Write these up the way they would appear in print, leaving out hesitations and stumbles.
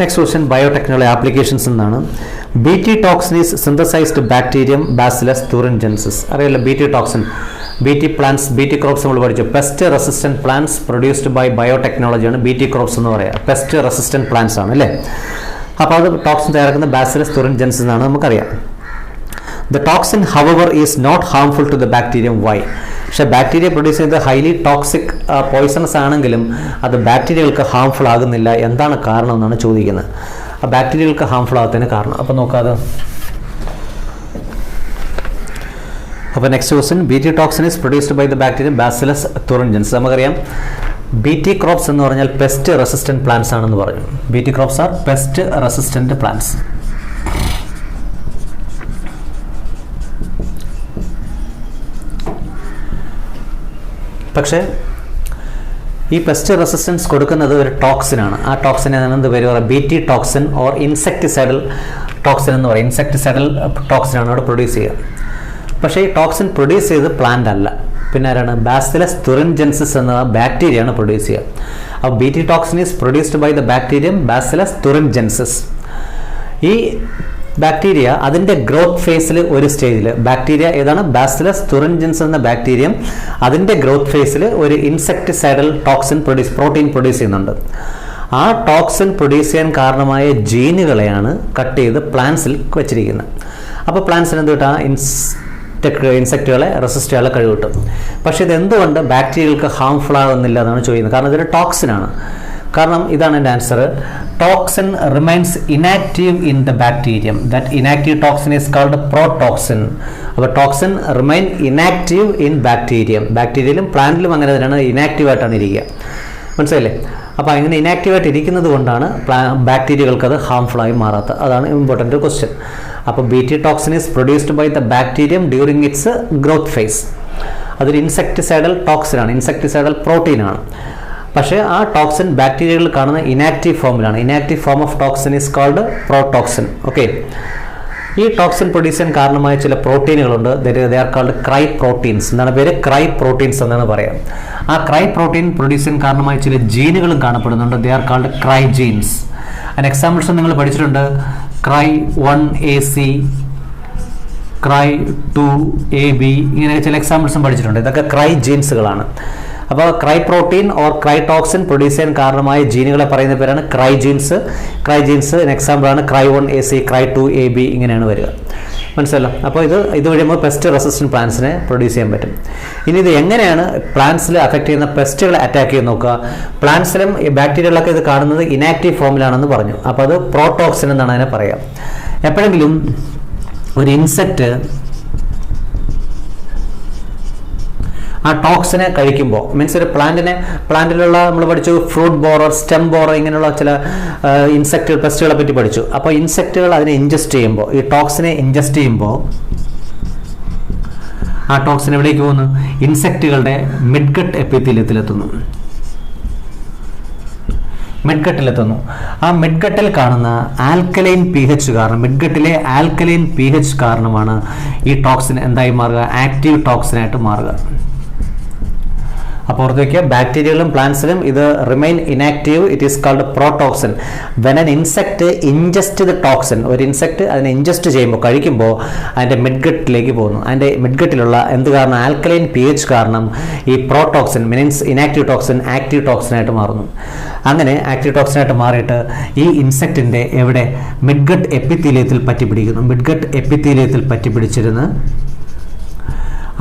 Next question, biotechnology applications എന്നാണ്. Bt toxin is synthesized bacterium Bacillus thuringiensis. അറിയില്ല Bt toxin. Bt plants, Bt crops നമ്മൾ പഠിച്ചു. Pest resistant plants produced by biotechnology ആണ് Bt crops എന്ന് പറയുക. Pest resistant plants ആണ് അല്ലേ? അപ്പോൾ അത് ടോക്സിൻ തയ്യാറാക്കുന്ന Bacillus thuringiensis എന്നാണ് നമുക്കറിയാം. The toxin, however, is not harmful to the bacterium. Why? പക്ഷേ ബാക്ടീരിയ പ്രൊഡ്യൂസ് ചെയ്ത് ഹൈലി ടോക്സിക് പോയ്സണസ് ആണെങ്കിലും അത് ബാക്ടീരിയകൾക്ക് ഹാംഫുൾ ആകുന്നില്ല. എന്താണ് കാരണം എന്നാണ് ചോദിക്കുന്നത്. ആ ബാക്ടീരിയകൾക്ക് ഹാംഫുൾ ആകത്തതിന് കാരണം അപ്പോൾ നോക്കാതെ. അപ്പോൾ next question, Bt toxin is produced by the bacterium Bacillus thuringiensis. നമുക്കറിയാം Bt crops എന്ന് പറഞ്ഞാൽ പെസ്റ്റ് റെസിസ്റ്റന്റ് പ്ലാന്റ്സ് ആണെന്ന് പറഞ്ഞു. Bt crops are pest resistant plants. പക്ഷേ ഈ പെസ്റ്റ് റെസിസ്റ്റൻസ് കൊടുക്കുന്നത് ഒരു ടോക്സിനാണ്. ആ ടോക്സിനെ എന്ത് പേര് പറയുക? Bt toxin or insecticidal toxin എന്ന് പറയും. ഇൻസെക്ടിസൈഡൽ ടോക്സിനാണ് അവിടെ പ്രൊഡ്യൂസ് ചെയ്യുക. പക്ഷേ ഈ ടോക്സിൻ പ്രൊഡ്യൂസ് ചെയ്ത് പ്ലാന്റ് അല്ല, പിന്നെ ആരാണ്? Bacillus thuringiensis എന്ന ബാക്ടീരിയയാണ് പ്രൊഡ്യൂസ് ചെയ്യുക. അപ്പോൾ Bt toxin is produced by the bacterium Bacillus thuringiensis. ഈ ബാക്ടീരിയ അതിൻ്റെ ഗ്രോത്ത് ഫേസിൽ ഒരു സ്റ്റേജിൽ ബാക്ടീരിയ ഏതാണ്? Bacillus thuringiensis എന്ന ബാക്ടീരിയം അതിൻ്റെ ഗ്രോത്ത് ഫേസിൽ ഒരു ഇൻസെക്ടിസൈഡൽ ടോക്സിൻ പ്രോട്ടീൻ പ്രൊഡ്യൂസ് ചെയ്യുന്നുണ്ട്. ആ ടോക്സിൻ പ്രൊഡ്യൂസ് ചെയ്യാൻ കാരണമായ ജീനുകളെയാണ് കട്ട് ചെയ്ത് പ്ലാന്റ്സിൽ വെച്ചിരിക്കുന്നത്. അപ്പോൾ പ്ലാന്റ്സിന് എന്ത് കിട്ടാം? ഇൻസെക്റ്റുകളെ റെസിസ്റ്റ് ചെയ്യാനുള്ള കഴിവ് കിട്ടും. പക്ഷേ ഇതെന്തുകൊണ്ട് ബാക്ടീരിയകൾക്ക് ഹാംഫുൾ ആകുന്നില്ല എന്നാണ് ചോദിക്കുന്നത്. കാരണം ഇതൊരു ടോക്സിനാണ്. കാരണം ഇതാണ് എൻ്റെ answer. Toxin remains inactive in the bacterium. That inactive toxin is called protoxin. അപ്പോൾ toxin remain inactive in bacterium. ബാക്ടീരിയയിലും പ്ലാന്റിലും അങ്ങനെ തന്നെയാണ്, ഇനാക്റ്റീവായിട്ടാണ് ഇരിക്കുക. മനസ്സിലായില്ലേ? അപ്പോൾ അങ്ങനെ ഇനാക്റ്റീവായിട്ട് ഇരിക്കുന്നത് കൊണ്ടാണ് ബാക്ടീരിയകൾക്ക് അത് ഹാംഫുള്ളായി മാറാത്തത്. അതാണ് ഇമ്പോർട്ടൻ്റ് ക്വസ്റ്റ്യൻ. അപ്പോൾ Bt toxin is produced by the bacterium during its growth phase. അതൊരു ഇൻസെക്ടിസൈഡൽ ടോക്സിനാണ്, ഇൻസെക്ടിസൈഡൽ പ്രോട്ടീനാണ്. പക്ഷേ ആ ടോക്സിൻ ബാക്ടീരിയകളിൽ കാണുന്ന ഇനാക്റ്റീവ് ഫോമിലാണ്. Inactive form of toxin is called protoxin. Okay, ഈ ടോക്സിൻ പ്രൊഡ്യൂസ് ചെയ്യാൻ കാരണമായ ചില പ്രോട്ടീനുകളുണ്ട്. They are called cry proteins. എന്താണ് പേര്? ക്രൈ പ്രോട്ടീൻസ് എന്നാണ് പറയാം. ആ ക്രൈ പ്രോട്ടീൻ പ്രൊഡ്യൂസ് ചെയ്യാൻ കാരണമായ ചില ജീനുകളും കാണപ്പെടുന്നുണ്ട്. They are called cry genes. അതിന് എക്സാമ്പിൾസ് നിങ്ങൾ പഠിച്ചിട്ടുണ്ട്. ക്രൈ 1AC, ക്രൈ 2AB, ഇങ്ങനെ ചില എക്സാമ്പിൾസും പഠിച്ചിട്ടുണ്ട്. ഇതൊക്കെ ക്രൈ ജീൻസുകളാണ്. അപ്പോൾ cry protein or cry toxin produce ചെയ്യാൻ കാരണമായ ജീനുകളെ പറയുന്ന പേരാണ് ക്രൈ ജീൻസ്. ക്രൈ ജീൻസിന് എക്സാമ്പിളാണ് ക്രൈ 1AC, ക്രൈ 2AB, ഇങ്ങനെയാണ് വരിക. മനസ്സിലല്ലോ? അപ്പോൾ ഇതുവഴി നമ്മൾ പെസ്റ്റ് റെസിസ്റ്റന്റ് പ്ലാന്റ്സിനെ പ്രൊഡ്യൂസ് ചെയ്യാൻ പറ്റും. ഇനി ഇത് എങ്ങനെയാണ് പ്ലാന്റ്സിൽ അഫക്റ്റ് ചെയ്യുന്ന പെസ്റ്റുകളെ അറ്റാക്ക് ചെയ്ത് നോക്കുക. പ്ലാന്റ്സിലും ഈ ബാക്ടീരിയകളൊക്കെ ഇത് കാണുന്നത് ഇനാക്റ്റീവ് ഫോമിലാണെന്ന് പറഞ്ഞു. അപ്പോൾ അത് പ്രോടോക്സിൻ എന്നാണ് അതിനെ പറയുക. എപ്പോഴെങ്കിലും ഒരു ഇൻസെക്റ്റ് ആ ടോക്സിനെ കഴിക്കുമ്പോൾ, മീൻസ് ഒരു പ്ലാന്റിലുള്ള നമ്മൾ പഠിച്ചു ഫ്രൂട്ട് ബോറർ, സ്റ്റെം ബോറർ, ഇങ്ങനെയുള്ള ചില ഇൻസെക്റ്റ് പെസ്റ്റുകളെ പറ്റി പഠിച്ചു. അപ്പോൾ ഇൻസെക്റ്റുകൾ അതിനെ ഇൻജസ്റ്റ് ചെയ്യുമ്പോൾ, ഈ ടോക്സിനെ ഇൻജസ്റ്റ് ചെയ്യുമ്പോൾ ആ ടോക്സിൻ എവിടേക്ക് പോകുന്നു? ഇൻസെക്റ്റുകളുടെ മിഡ്ഗട്ട് എപ്പിത്തീലിയത്തിലെത്തുന്നു. മിഡ്ഗട്ടിലെത്തുന്നു. ആ മിഡ്ഗട്ടിൽ കാണുന്ന ആൽക്കലൈൻ pH കാരണം, മിഡ്ഗട്ടിലെ ആൽക്കലൈൻ pH കാരണമാണ് ഈ ടോക്സിൻ എന്തായി മാറുക? ആക്റ്റീവ് ടോക്സിനായിട്ട് മാറുക. അപ്പോൾ ഓർത്ത് വയ്ക്കുക, ബാക്ടീരിയയിലും പ്ലാന്റ്സിലും ഇത് remain inactive. It is called protoxin. When an insect ingest the toxin, ഒരു ഇൻസെക്ട് അതിനെ ഇൻജസ്റ്റ് ചെയ്യുമ്പോൾ, കഴിക്കുമ്പോൾ അതിൻ്റെ മിഡ്ഗട്ടിലേക്ക് പോകുന്നു. അതിൻ്റെ മിഡ്ഗട്ടിലുള്ള എന്ത് കാരണം? ആൽക്കലൈൻ pH കാരണം ഈ പ്രോടോക്സിൻ മീൻസ് ഇനാക്റ്റീവ് ടോക്സിൻ ആക്റ്റീവ് ടോക്സിനായിട്ട് മാറുന്നു. അങ്ങനെ ആക്റ്റീവ് ടോക്സിനായിട്ട് മാറിയിട്ട് ഈ ഇൻസെക്റ്റിൻ്റെ എവിടെ? മിഡ്ഗട്ട് എപ്പിത്തീലിയത്തിൽ പറ്റിപ്പിടിക്കുന്നു. മിഡ്ഗട്ട് എപ്പിത്തീലിയത്തിൽ പറ്റിപ്പിടിച്ചിരുന്ന്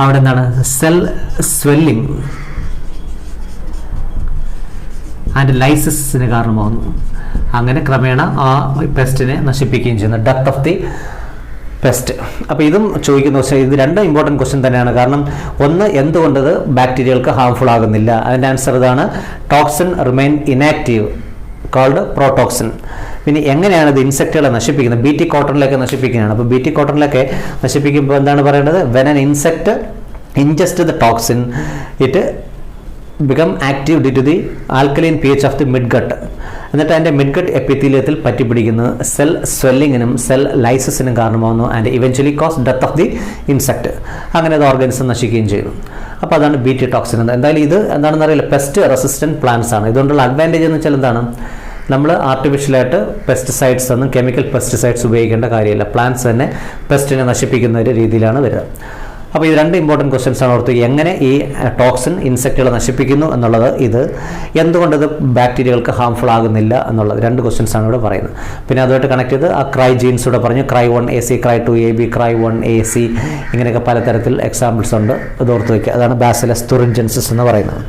അവിടെ എന്താണ്? സെൽ സ്വെല്ലിംഗ് ആൻഡ് ലൈസിസിന് കാരണമാകുന്നു. അങ്ങനെ ക്രമേണ ആ പെസ്റ്റിനെ നശിപ്പിക്കുകയും ചെയ്യുന്നു. Death of the pest. അപ്പോൾ ഇതും ചോദിക്കുന്ന ക്വസ്റ്റ്യൻ, ഇത് രണ്ടും ഇമ്പോർട്ടൻറ്റ് ക്വസ്റ്റ്യൻ തന്നെയാണ്. കാരണം ഒന്ന്, എന്തുകൊണ്ടത് ബാക്ടീരിയകൾക്ക് ഹാംഫുൾ ആകുന്നില്ല? അതിൻ്റെ ആൻസർ ഇതാണ്, ടോക്സിൻ റിമൈൻ ഇനാക്റ്റീവ് കോൾഡ് പ്രോടോക്സിൻ. പിന്നെ എങ്ങനെയാണ് ഇത് ഇൻസെക്റ്റുകളെ നശിപ്പിക്കുന്നത്? Bt കോട്ടണിലൊക്കെ നശിപ്പിക്കുന്നതാണ്. അപ്പോൾ Bt കോട്ടണിലൊക്കെ നശിപ്പിക്കുമ്പോൾ എന്താണ് പറയേണ്ടത്? When an insect ingest the toxin it become active due to the alkaline pH of the midgut. എന്നിട്ട് അതിൻ്റെ മിഡ്ഗട്ട് എപ്പിത്തീലിയത്തിൽ പറ്റിപ്പിടിക്കുന്ന സെൽ സ്വെല്ലിങ്ങിനും സെൽ ലൈസിസിനും കാരണമാകുന്നു. And eventually cos death of the insect. അങ്ങനെ അത് ഓർഗാനിസം നശിക്കുകയും ചെയ്യുന്നു. അപ്പോൾ അതാണ് Bt toxin. എന്തായാലും ഇത് എന്താണെന്ന് അറിയില്ല, പെസ്റ്റ് റെസിസ്റ്റൻറ്റ് പ്ലാന്റ്സ് ആണ്. ഇതുകൊണ്ടുള്ള അഡ്വാൻറ്റേജ് എന്ന് വെച്ചാൽ എന്താണ്? നമ്മൾ ആർട്ടിഫിഷ്യലായിട്ട് പെസ്റ്റിസൈഡ്സ് ഒന്നും കെമിക്കൽ പെസ്റ്റിസൈഡ്സ് ഉപയോഗിക്കേണ്ട കാര്യമില്ല. പ്ലാന്റ്സ് തന്നെ പെസ്റ്റിനെ നശിപ്പിക്കുന്ന ഒരു രീതിയിലാണ് വരിക. അപ്പോൾ ഇത് രണ്ട് ഇമ്പോർട്ടൻറ്റ് ക്വസ്റ്റ്യൻസ് ആണ് ഓർത്ത്. എങ്ങനെ ഈ ടോക്സിൻ ഇൻസെക്റ്റുകളെ നശിപ്പിക്കുന്നു എന്നുള്ളത്, ഇത് എന്തുകൊണ്ടത് ബാക്ടീരിയകൾക്ക് ഹാംഫുൾ ആകുന്നില്ല എന്നുള്ളത്, രണ്ട് ക്വസ്റ്റ്യൻസ് ആണ് ഇവിടെ പറയുന്നത്. പിന്നെ അതുമായിട്ട് കണക്ട് ചെയ്ത് ആ ക്രൈ ജീൻസ് ഇവിടെ പറഞ്ഞു. Cry 1AC, cry 2AB, cry 1AC, ഇങ്ങനെയൊക്കെ പലതരത്തിൽ എക്സാമ്പിൾസ് ഉണ്ട്. അത് ഓർത്ത് വയ്ക്കുക. അതാണ് ബാസിലസ് തുറിഞ്ചെൻസിസ് എന്ന് പറയുന്നത്.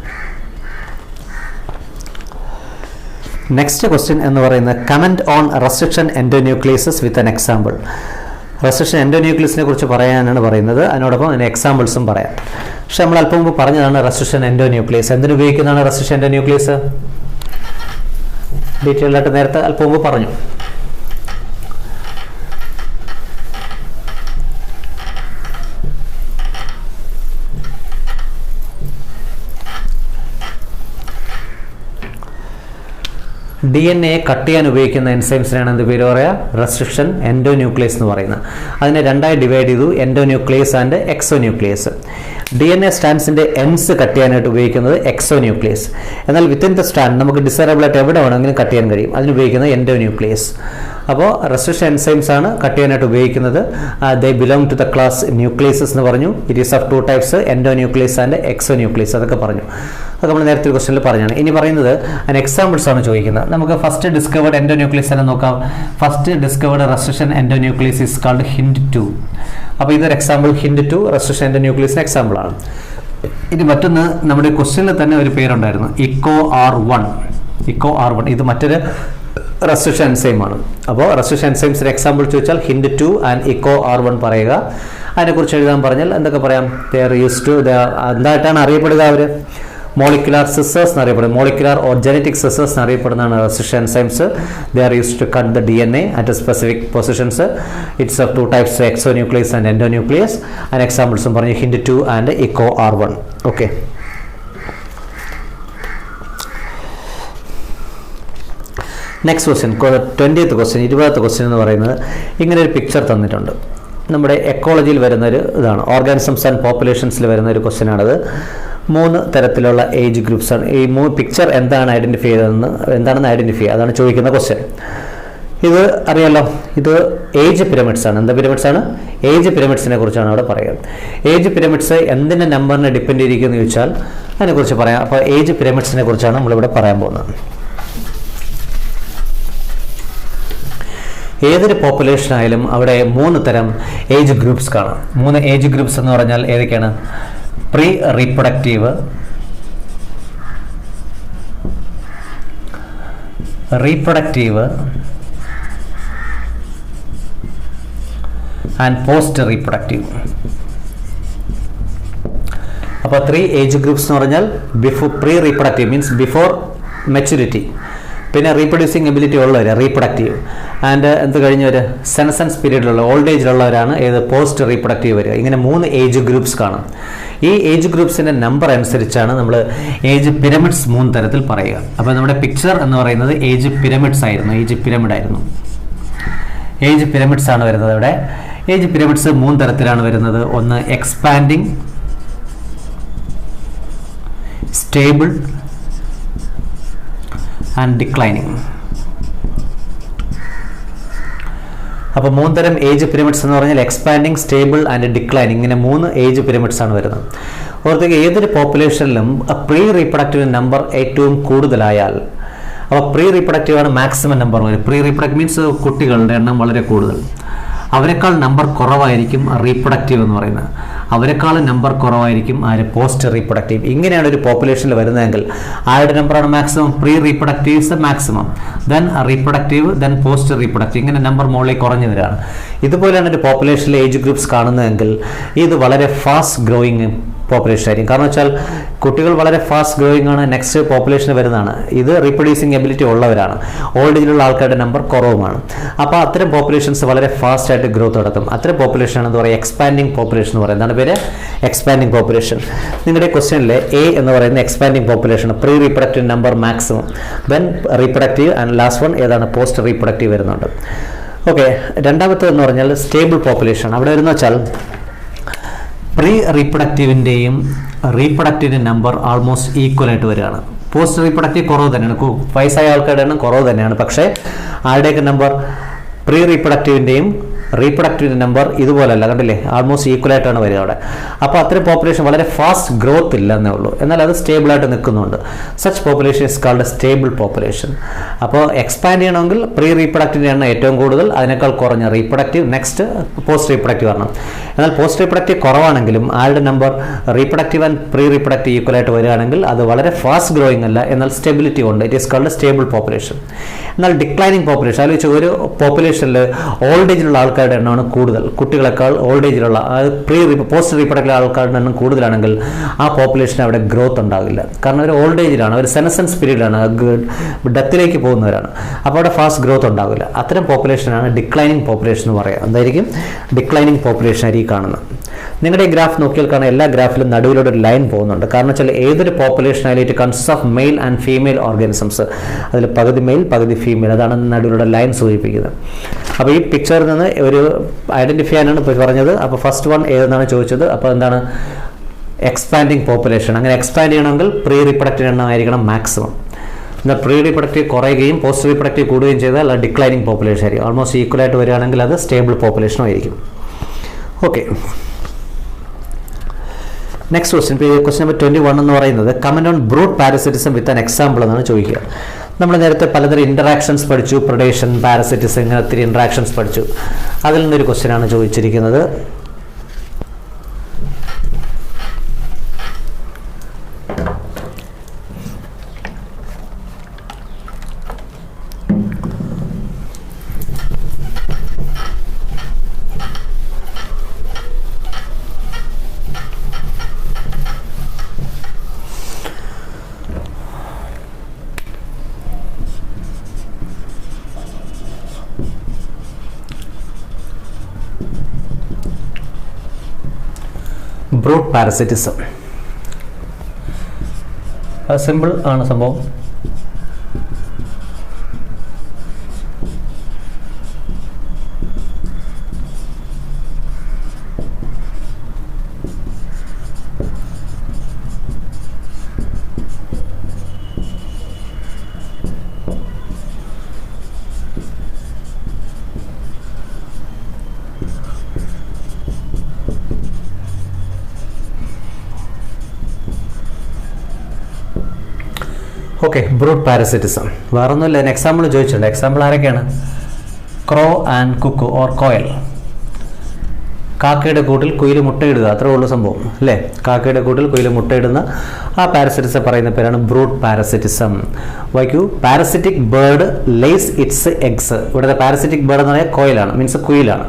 നെക്സ്റ്റ് ക്വസ്റ്റ്യൻ എന്ന് പറയുന്നത് comment on restriction endonucleases with an example. Restriction എൻഡോന്യൂക്ലിയസിനെ കുറിച്ച് പറയാനാണ് പറയുന്നത്. അതിനോടൊപ്പം അതിന് എക്സാമ്പിൾസും പറയാം. പക്ഷെ നമ്മൾ അല്പം മുമ്പ് പറഞ്ഞതാണ് റെസ്ട്രിക്ഷൻ എൻഡോന്യൂക്ലിയസ്. എന്തിനു ഉപയോഗിക്കുന്നതാണ് റെസ്ട്രിക്ഷൻ എൻഡോന്യൂക്ലിയസ്? ഡീറ്റെയിൽഡ് ആയിട്ട് നേരത്തെ അല്പം മുമ്പ് പറഞ്ഞു. DNA കട്ട് ചെയ്യാൻ ഉപയോഗിക്കുന്ന എൻസൈംസിനാണ് എന്ത് പേര് പറയുക? റെസ്ട്രിക്ഷൻ എൻഡോന്യൂക്ലിയസ് എന്ന് പറയുന്നത്. അതിനെ രണ്ടായി ഡിവൈഡ് ചെയ്തു, എൻഡോന്യൂക്ലിയസ് ആൻഡ് എക്സോന്യൂക്ലിയസ്. DNA സ്റ്റാൻഡ്സിൻ്റെ എൻഡ്സ് കട്ട് ചെയ്യാനായിട്ട് ഉപയോഗിക്കുന്നത് എക്സോന്യൂക്ലിയസ്. എന്നാൽ വിത്തിൻ ദ സ്റ്റാൻഡ് നമുക്ക് ഡിസൈറബിൾ ആയിട്ട് എവിടെ വേണമെങ്കിലും കട്ട് ചെയ്യാൻ കഴിയും, അതിന് ഉപയോഗിക്കുന്നത് എൻഡോന്യൂക്ലിയസ്. അപ്പോൾ റെസ്ട്രിക്ഷൻ എൻസൈംസ് ആണ് കട്ട് ചെയ്യാനായിട്ട് ഉപയോഗിക്കുന്നത്. They belong to the class nucleases എന്ന് പറഞ്ഞു. It is of 2 types, endonuclease and exonuclease. അതൊക്കെ പറഞ്ഞു. അത് നമ്മൾ നേരത്തെ ഒരു ക്വസ്റ്റനിൽ പറഞ്ഞാണ്. ഇനി പറയുന്നത് അതിന് എക്സാമ്പിൾസ് ആണ് ചോദിക്കുന്നത്. നമുക്ക് ഫസ്റ്റ് ഡിസ്കവേർഡ് എൻഡോന്യൂക്ലിയസ് തന്നെ നോക്കാം. First discovered restriction endonuclease is called HindII. അപ്പോൾ ഇതൊരു എക്സാമ്പിൾ, HindII റെസ്ട്രിക്ഷൻ എൻഡോന്യൂക്ലിയസിന് എക്സാമ്പിൾ ആണ്. ഇനി മറ്റൊന്ന്, നമ്മുടെ ക്വസ്റ്റനിൽ തന്നെ ഒരു പേരുണ്ടായിരുന്നു, EcoR1. ഇത് മറ്റൊരു റെസ്ട്രിക്ഷൻ എൻസൈമാണ്. അപ്പോൾ റെസ്ട്രിക്ഷൻ എൻസൈംസിന് എക്സാമ്പിൾ ചോദിച്ചാൽ HindII ആൻഡ് EcoR1 പറയുക. അതിനെക്കുറിച്ച് എഴുതാൻ പറഞ്ഞാൽ എന്തൊക്കെ പറയാം? എന്തായിട്ടാണ് അറിയപ്പെടുക? അവർ മോളിക്കുലാർ സിസേഴ്സ് എന്നറിയപ്പെടും. മോളിക്കുലാർ ഓർ ജനറ്റിക് സിസേഴ്സ് എന്നറിയപ്പെടുന്നതാണ് restriction enzymes. They are used to cut the DNA at specific positions. It's of 2 types, exonuclease and endonuclease. അതിന് എക്സാമ്പിൾസും പറഞ്ഞു HindII and EcoR1. Okay. Next question, 20th question, 20th question എന്ന് പറയുന്നത് ഇങ്ങനെ ഒരു picture തന്നിട്ടുണ്ട്. നമ്മുടെ എക്കോളജിയിൽ വരുന്നൊരു ഇതാണ്, ഓർഗാനിസംസ് ആൻഡ് പോപ്പുലേഷൻസിൽ വരുന്ന ഒരു ക്വസ്റ്റ്യൻ ആണത്. 3 തരത്തിലുള്ള ഏജ് ഗ്രൂപ്പ്സ് ആണ്. ഈ പിക്ചർ എന്താണെന്ന് ഐഡൻറ്റിഫൈ ചെയ്യുക, അതാണ് ചോദിക്കുന്ന ക്വസ്റ്റ്യൻ. ഇത് അറിയാലോ, ഇത് ഏജ് പിരമിഡ്സ് ആണ്. എന്താ പിരമിഡ്സ് ആണ്? ഏജ് പിരമിഡ്സിനെ കുറിച്ചാണ് അവിടെ പറയുന്നത്. ഏജ് പിരമിഡ്സ് എന്തിൻ്റെ നമ്പറിനെ ഡിപ്പെൻഡ് ചെയ്തിരിക്കുമെന്ന് ചോദിച്ചാൽ അതിനെക്കുറിച്ച് പറയാം. അപ്പോൾ ഏജ് പിരമിഡ്സിനെ കുറിച്ചാണ് നമ്മളിവിടെ പറയാൻ പോകുന്നത്. ഏതൊരു പോപ്പുലേഷൻ ആയാലും അവിടെ 3 തരം ഏജ് ഗ്രൂപ്പ്സ് കാണാം. 3 ഏജ് ഗ്രൂപ്പ്സ് എന്ന് പറഞ്ഞാൽ ഏതൊക്കെയാണ്? Pre reproductive, reproductive and post reproductive. അപ്പോൾ 3 ഏജ് ഗ്രൂപ്പ്സ് എന്ന് പറഞ്ഞാൽ pre reproductive means before maturity, പിന്നെ റീപ്രൊഡ്യൂസിങ് എബിലിറ്റി ഉള്ളവർ റീപ്രൊഡക്റ്റീവ്, ആൻഡ് എന്ത് കഴിഞ്ഞവർ സെനസൻസ് പീരീഡിലുള്ള ഓൾഡ് ഏജിലുള്ളവരാണ് ഏത് പോസ്റ്റ് റീപ്രൊഡക്റ്റീവ് വരിക. ഇങ്ങനെ 3 ഏജ് ഗ്രൂപ്പ്സ് കാണാം. ഈ ഏജ് ഗ്രൂപ്പ്സിൻ്റെ നമ്പർ അനുസരിച്ചാണ് നമ്മൾ ഏജ് പിരമിഡ്സ് 3 തരത്തിൽ പറയുക. അപ്പോൾ നമ്മുടെ പിക്ചർ എന്ന് പറയുന്നത് ഏജ് പിരമിഡ്സ് ആയിരുന്നു, ഏജ് പിരമിഡ്സ് ആണ് വരുന്നത്. ഇവിടെ ഏജ് പിരമിഡ്സ് 3 തരത്തിലാണ് വരുന്നത്. ഒന്ന് എക്സ്പാൻഡിങ്, സ്റ്റേബിൾ ആൻഡ് ഡിക്ലൈനിങ്. അപ്പോൾ 3 തരം ഏജ് പിരമിഡ്സ് എന്ന് പറഞ്ഞാൽ എക്സ്പാൻഡിങ്, സ്റ്റേബിൾ ആൻഡ് ഡിക്ലൈനിങ്, ഇങ്ങനെ 3 ഏജ് പിരമിഡ്സ് ആണ് വരുന്നത്. ഓർത്തേക്ക്, ഏതൊരു പോപ്പുലേഷനിലും പ്രീ റീപ്രൊഡക്റ്റീവ് നമ്പർ ഏറ്റവും കൂടുതലായാൽ, അപ്പോൾ പ്രീ റീപ്രൊഡക്റ്റീവ് ആണ് മാക്സിമം നമ്പർ വരും. പ്രീ റീപ്രൊഡക്റ്റീവ് മീൻസ് കുട്ടികളുടെ എണ്ണം വളരെ കൂടുതൽ. അവരെക്കാൾ നമ്പർ കുറവായിരിക്കും റീപ്രൊഡക്റ്റീവ് എന്ന് പറയുന്നത്. അവരെക്കാൾ നമ്പർ കുറവായിരിക്കും പോസ്റ്റ് റീപ്രൊഡക്റ്റീവ്. ഇങ്ങനെയാണ് ഒരു പോപ്പുലേഷനിൽ വരുന്നതെങ്കിൽ ആരുടെ നമ്പറാണ് maximum? Pre reproductives maximum, then reproductive, then post reproductive, ഇങ്ങനെ നമ്പർ മുകളിൽ കുറഞ്ഞു വരികയാണ്. ഇതുപോലെയാണ് ഒരു പോപ്പുലേഷനിലെ ഏജ് ഗ്രൂപ്പ്സ് കാണുന്നതെങ്കിൽ ഇത് വളരെ ഫാസ്റ്റ് ഗ്രോയിങ് പോപ്പുലേഷൻ ആയിരിക്കും. കാരണം വെച്ചാൽ കുട്ടികൾ വളരെ ഫാസ്റ്റ് ഗ്രോയിങ് ആണ്, നെക്സ്റ്റ് പോപ്പുലേഷന് വരുന്നതാണ്. ഇത് റീപ്രൊഡ്യൂസിങ് എബിലിറ്റി ഉള്ളവരാണ്, ഓൾഡ് ഏജിലുള്ള ആൾക്കാരുടെ നമ്പർ കുറവുമാണ്. അപ്പോൾ അത്തരം പോപ്പുലേഷൻസ് വളരെ ഫാസ്റ്റ് ആയിട്ട് ഗ്രോത്ത് നടത്തും. അത്തരം പോപ്പുലേഷൻ എന്ന് പറയുക എക്സ്പാൻഡിങ് പോപ്പുലേഷൻ എന്ന് പറയുന്നത്. എന്താണ് പേര്? Expanding population. നിങ്ങളുടെ ക്വസ്റ്റ്യനിലെ എ എന്ന് പറയുന്ന expanding population, pre reproductive number maximum, then reproductive and last one ഏതാണ്? പോസ്റ്റ് റീപ്രൊഡക്റ്റീവ് വരുന്നുണ്ട്. ഓക്കെ. രണ്ടാമത്തെ എന്ന് പറഞ്ഞാൽ സ്റ്റേബിൾ പോപ്പുലേഷൻ. അവിടെ വരുന്ന വെച്ചാൽ പ്രീ റീപ്രൊഡക്റ്റീവിൻ്റെയും റീപ്രൊഡക്റ്റീവിൻ്റെ നമ്പർ ആൾമോസ്റ്റ് ഈക്വൽ ആയിട്ട് വരികയാണ്. പോസ്റ്റ് റീപ്രൊഡക്റ്റീവ് കുറവ് തന്നെയാണ്, വയസ്സായ ആൾക്കാരുടെ എണ്ണം കുറവ് തന്നെയാണ്. പക്ഷേ ആരുടെയൊക്കെ നമ്പർ പ്രീ റീപ്രൊഡക്റ്റീവിൻ്റെയും റീപ്രൊഡക്റ്റീവിൻ്റെ നമ്പർ ഇതുപോലല്ല, കണ്ടില്ലേ, ആൾമോസ്റ്റ് ഈക്വൽ ആയിട്ടാണ് വരിക അവിടെ. അപ്പോൾ അത്രയും പോപ്പുലേഷൻ വളരെ ഫാസ്റ്റ് ഗ്രോത്ത് ഇല്ല എന്നേ ഉള്ളൂ, എന്നാൽ അത് സ്റ്റേബിളായിട്ട് നിൽക്കുന്നുണ്ട്. Such population is called stable population. അപ്പോൾ എക്സ്പാൻഡ് ചെയ്യണമെങ്കിൽ പ്രീ റീപ്രൊഡക്റ്റീവിൻ്റെ എണ്ണം ഏറ്റവും കൂടുതൽ, അതിനേക്കാൾ കുറഞ്ഞ റീപ്രൊഡക്റ്റീവ്, നെക്സ്റ്റ് പോസ്റ്റ് റീപ്രൊഡക്റ്റീവ് വരണം. എന്നാൽ പോസ്റ്റ് റീപ്രൊഡക്റ്റീവ് കുറവാണെങ്കിലും ആരുടെ number reproductive and pre reproductive equal ആയിട്ട് വരികയാണെങ്കിൽ അത് വളരെ ഫാസ്റ്റ് ഗ്രോയിങ് അല്ല, എന്നാൽ സ്റ്റെബിലിറ്റി ഉണ്ട്. It is called stable population. എന്നാൽ ഡിക്ലൈനിങ് പോപ്പുലേഷൻ ആലോചിച്ച്, ഒരു പോപ്പുലേഷനിൽ ഓൾഡ് ഏജിലുള്ള ആൾക്കാരുടെ എണ്ണമാണ് കൂടുതൽ, കുട്ടികളെക്കാൾ ഓൾഡ് ഏജിലുള്ള പോസ്റ്റ് റീപ്രൊഡക്റ്റീവ് ആൾക്കാരുടെ എണ്ണം കൂടുതലാണെങ്കിൽ ആ പോപ്പുലേഷൻ അവിടെ ഗ്രോത്ത് ഉണ്ടാകില്ല. കാരണം അവർ ഓൾഡ് ഏജിലാണ്, അവർ സെനസൻസ് പീരീഡിലാണ്, ഡെത്തിലേക്ക് പോകുന്നവരാണ്. അപ്പോൾ അവിടെ ഫാസ്റ്റ് ഗ്രോത്ത് ഉണ്ടാകില്ല. അത്തരം പോപ്പുലേഷനാണ് ഡിക്ലൈനിങ് പോപ്പുലേഷൻ എന്ന് പറയുക. എന്തായിരിക്കും? ഡിക്ലൈനിങ് പോപ്പുലേഷൻ ആയിരിക്കും കാണുന്നത്. നിങ്ങളുടെ ഈ ഗ്രാഫ് നോക്കിയാൽ കാണാൻ എല്ലാ ഗ്രാഫിലും നടുവിലൂടെ ഒരു ലൈൻ പോകുന്നുണ്ട്. കാരണം വെച്ചാൽ ഏതൊരു പോപ്പുലേഷൻ ആയാലും it consist of male and female organisms. അതിൽ പകുതി മെയിൽ പകുതി ഫീമെയിൽ, അതാണ് നടുവിലൂടെ ലൈൻ സൂചിപ്പിക്കുന്നത്. അപ്പോൾ ഈ പിക്ചറിൽ നിന്ന് ഒരു ഐഡൻറ്റിഫൈ ചെയ്യാനാണ് ഇപ്പോൾ പറഞ്ഞത്. അപ്പോൾ ഫസ്റ്റ് വൺ ഏതെന്നാണ് ചോദിച്ചത്. അപ്പോൾ എന്താണ്? Expanding population. അങ്ങനെ എക്സ്പാൻഡ് ചെയ്യണമെങ്കിൽ പ്രീ റീപ്രൊഡക്റ്റീവ് എണ്ണം ആയിരിക്കണം മാക്സിമം. എന്നാൽ പ്രീ റീപ്രൊഡക്റ്റീവ് കുറയുകയും പോസ്റ്റ് റീപ്രൊഡക്റ്റീവ് കൂടുകയും ചെയ്താൽ അത് ഡിക്ലൈനിങ് പോപ്പുലേഷൻ ആയിരിക്കും. ഓൾമോസ്റ്റ് ഈക്വൽ ആയിട്ട് വരികയാണെങ്കിൽ അത് സ്റ്റേബിൾ പോപ്പുലേഷനും ആയിരിക്കും. Okay, next question. Question number 21 എന്ന് പറയുന്നത് comment on brood parasitism with an example എന്നാണ് ചോദിക്കുക. നമ്മൾ നേരത്തെ പലതരം ഇൻറ്ററാക്ഷൻസ് പഠിച്ചു, പ്രൊഡേഷൻ, പാരസിറ്റിസം, ഇങ്ങനെ ഒത്തിരി ഇൻറ്ററാക്ഷൻസ് പഠിച്ചു. അതിൽ നിന്നൊരു ക്വസ്റ്റ്യനാണ് ചോദിച്ചിരിക്കുന്നത്. Brute parasitism. സിമ്പിൾ ആണ് സംഭവം. ഓക്കെ, ബ്രൂട്ട് പാരസിറ്റിസം വേറൊന്നുമില്ല. എക്സാമ്പിൾ ചോദിച്ചിട്ടുണ്ട്. എക്സാമ്പിൾ ആരൊക്കെയാണ്? ക്രോ ആൻഡ് കുക്കു ഓർ കോയൽ. കാക്കയുടെ കൂട്ടിൽ കുയിൽ മുട്ടയിടുക, അത്രേ ഉള്ളൂ സംഭവം അല്ലേ? കാക്കയുടെ കൂട്ടിൽ കുയിൽ മുട്ടയിടുന്ന ആ പാരസിറ്റിസം പറയുന്ന പേരാണ് ബ്രൂട്ട് പാരസിറ്റിസം. വായിക്കൂ. Parasitic bird lays its eggs. ഇവിടുത്തെ പാരസിറ്റിക് ബേർഡ് എന്ന് പറയുന്നത് കോയിലാണ്, മീൻസ് കുയിലാണ്.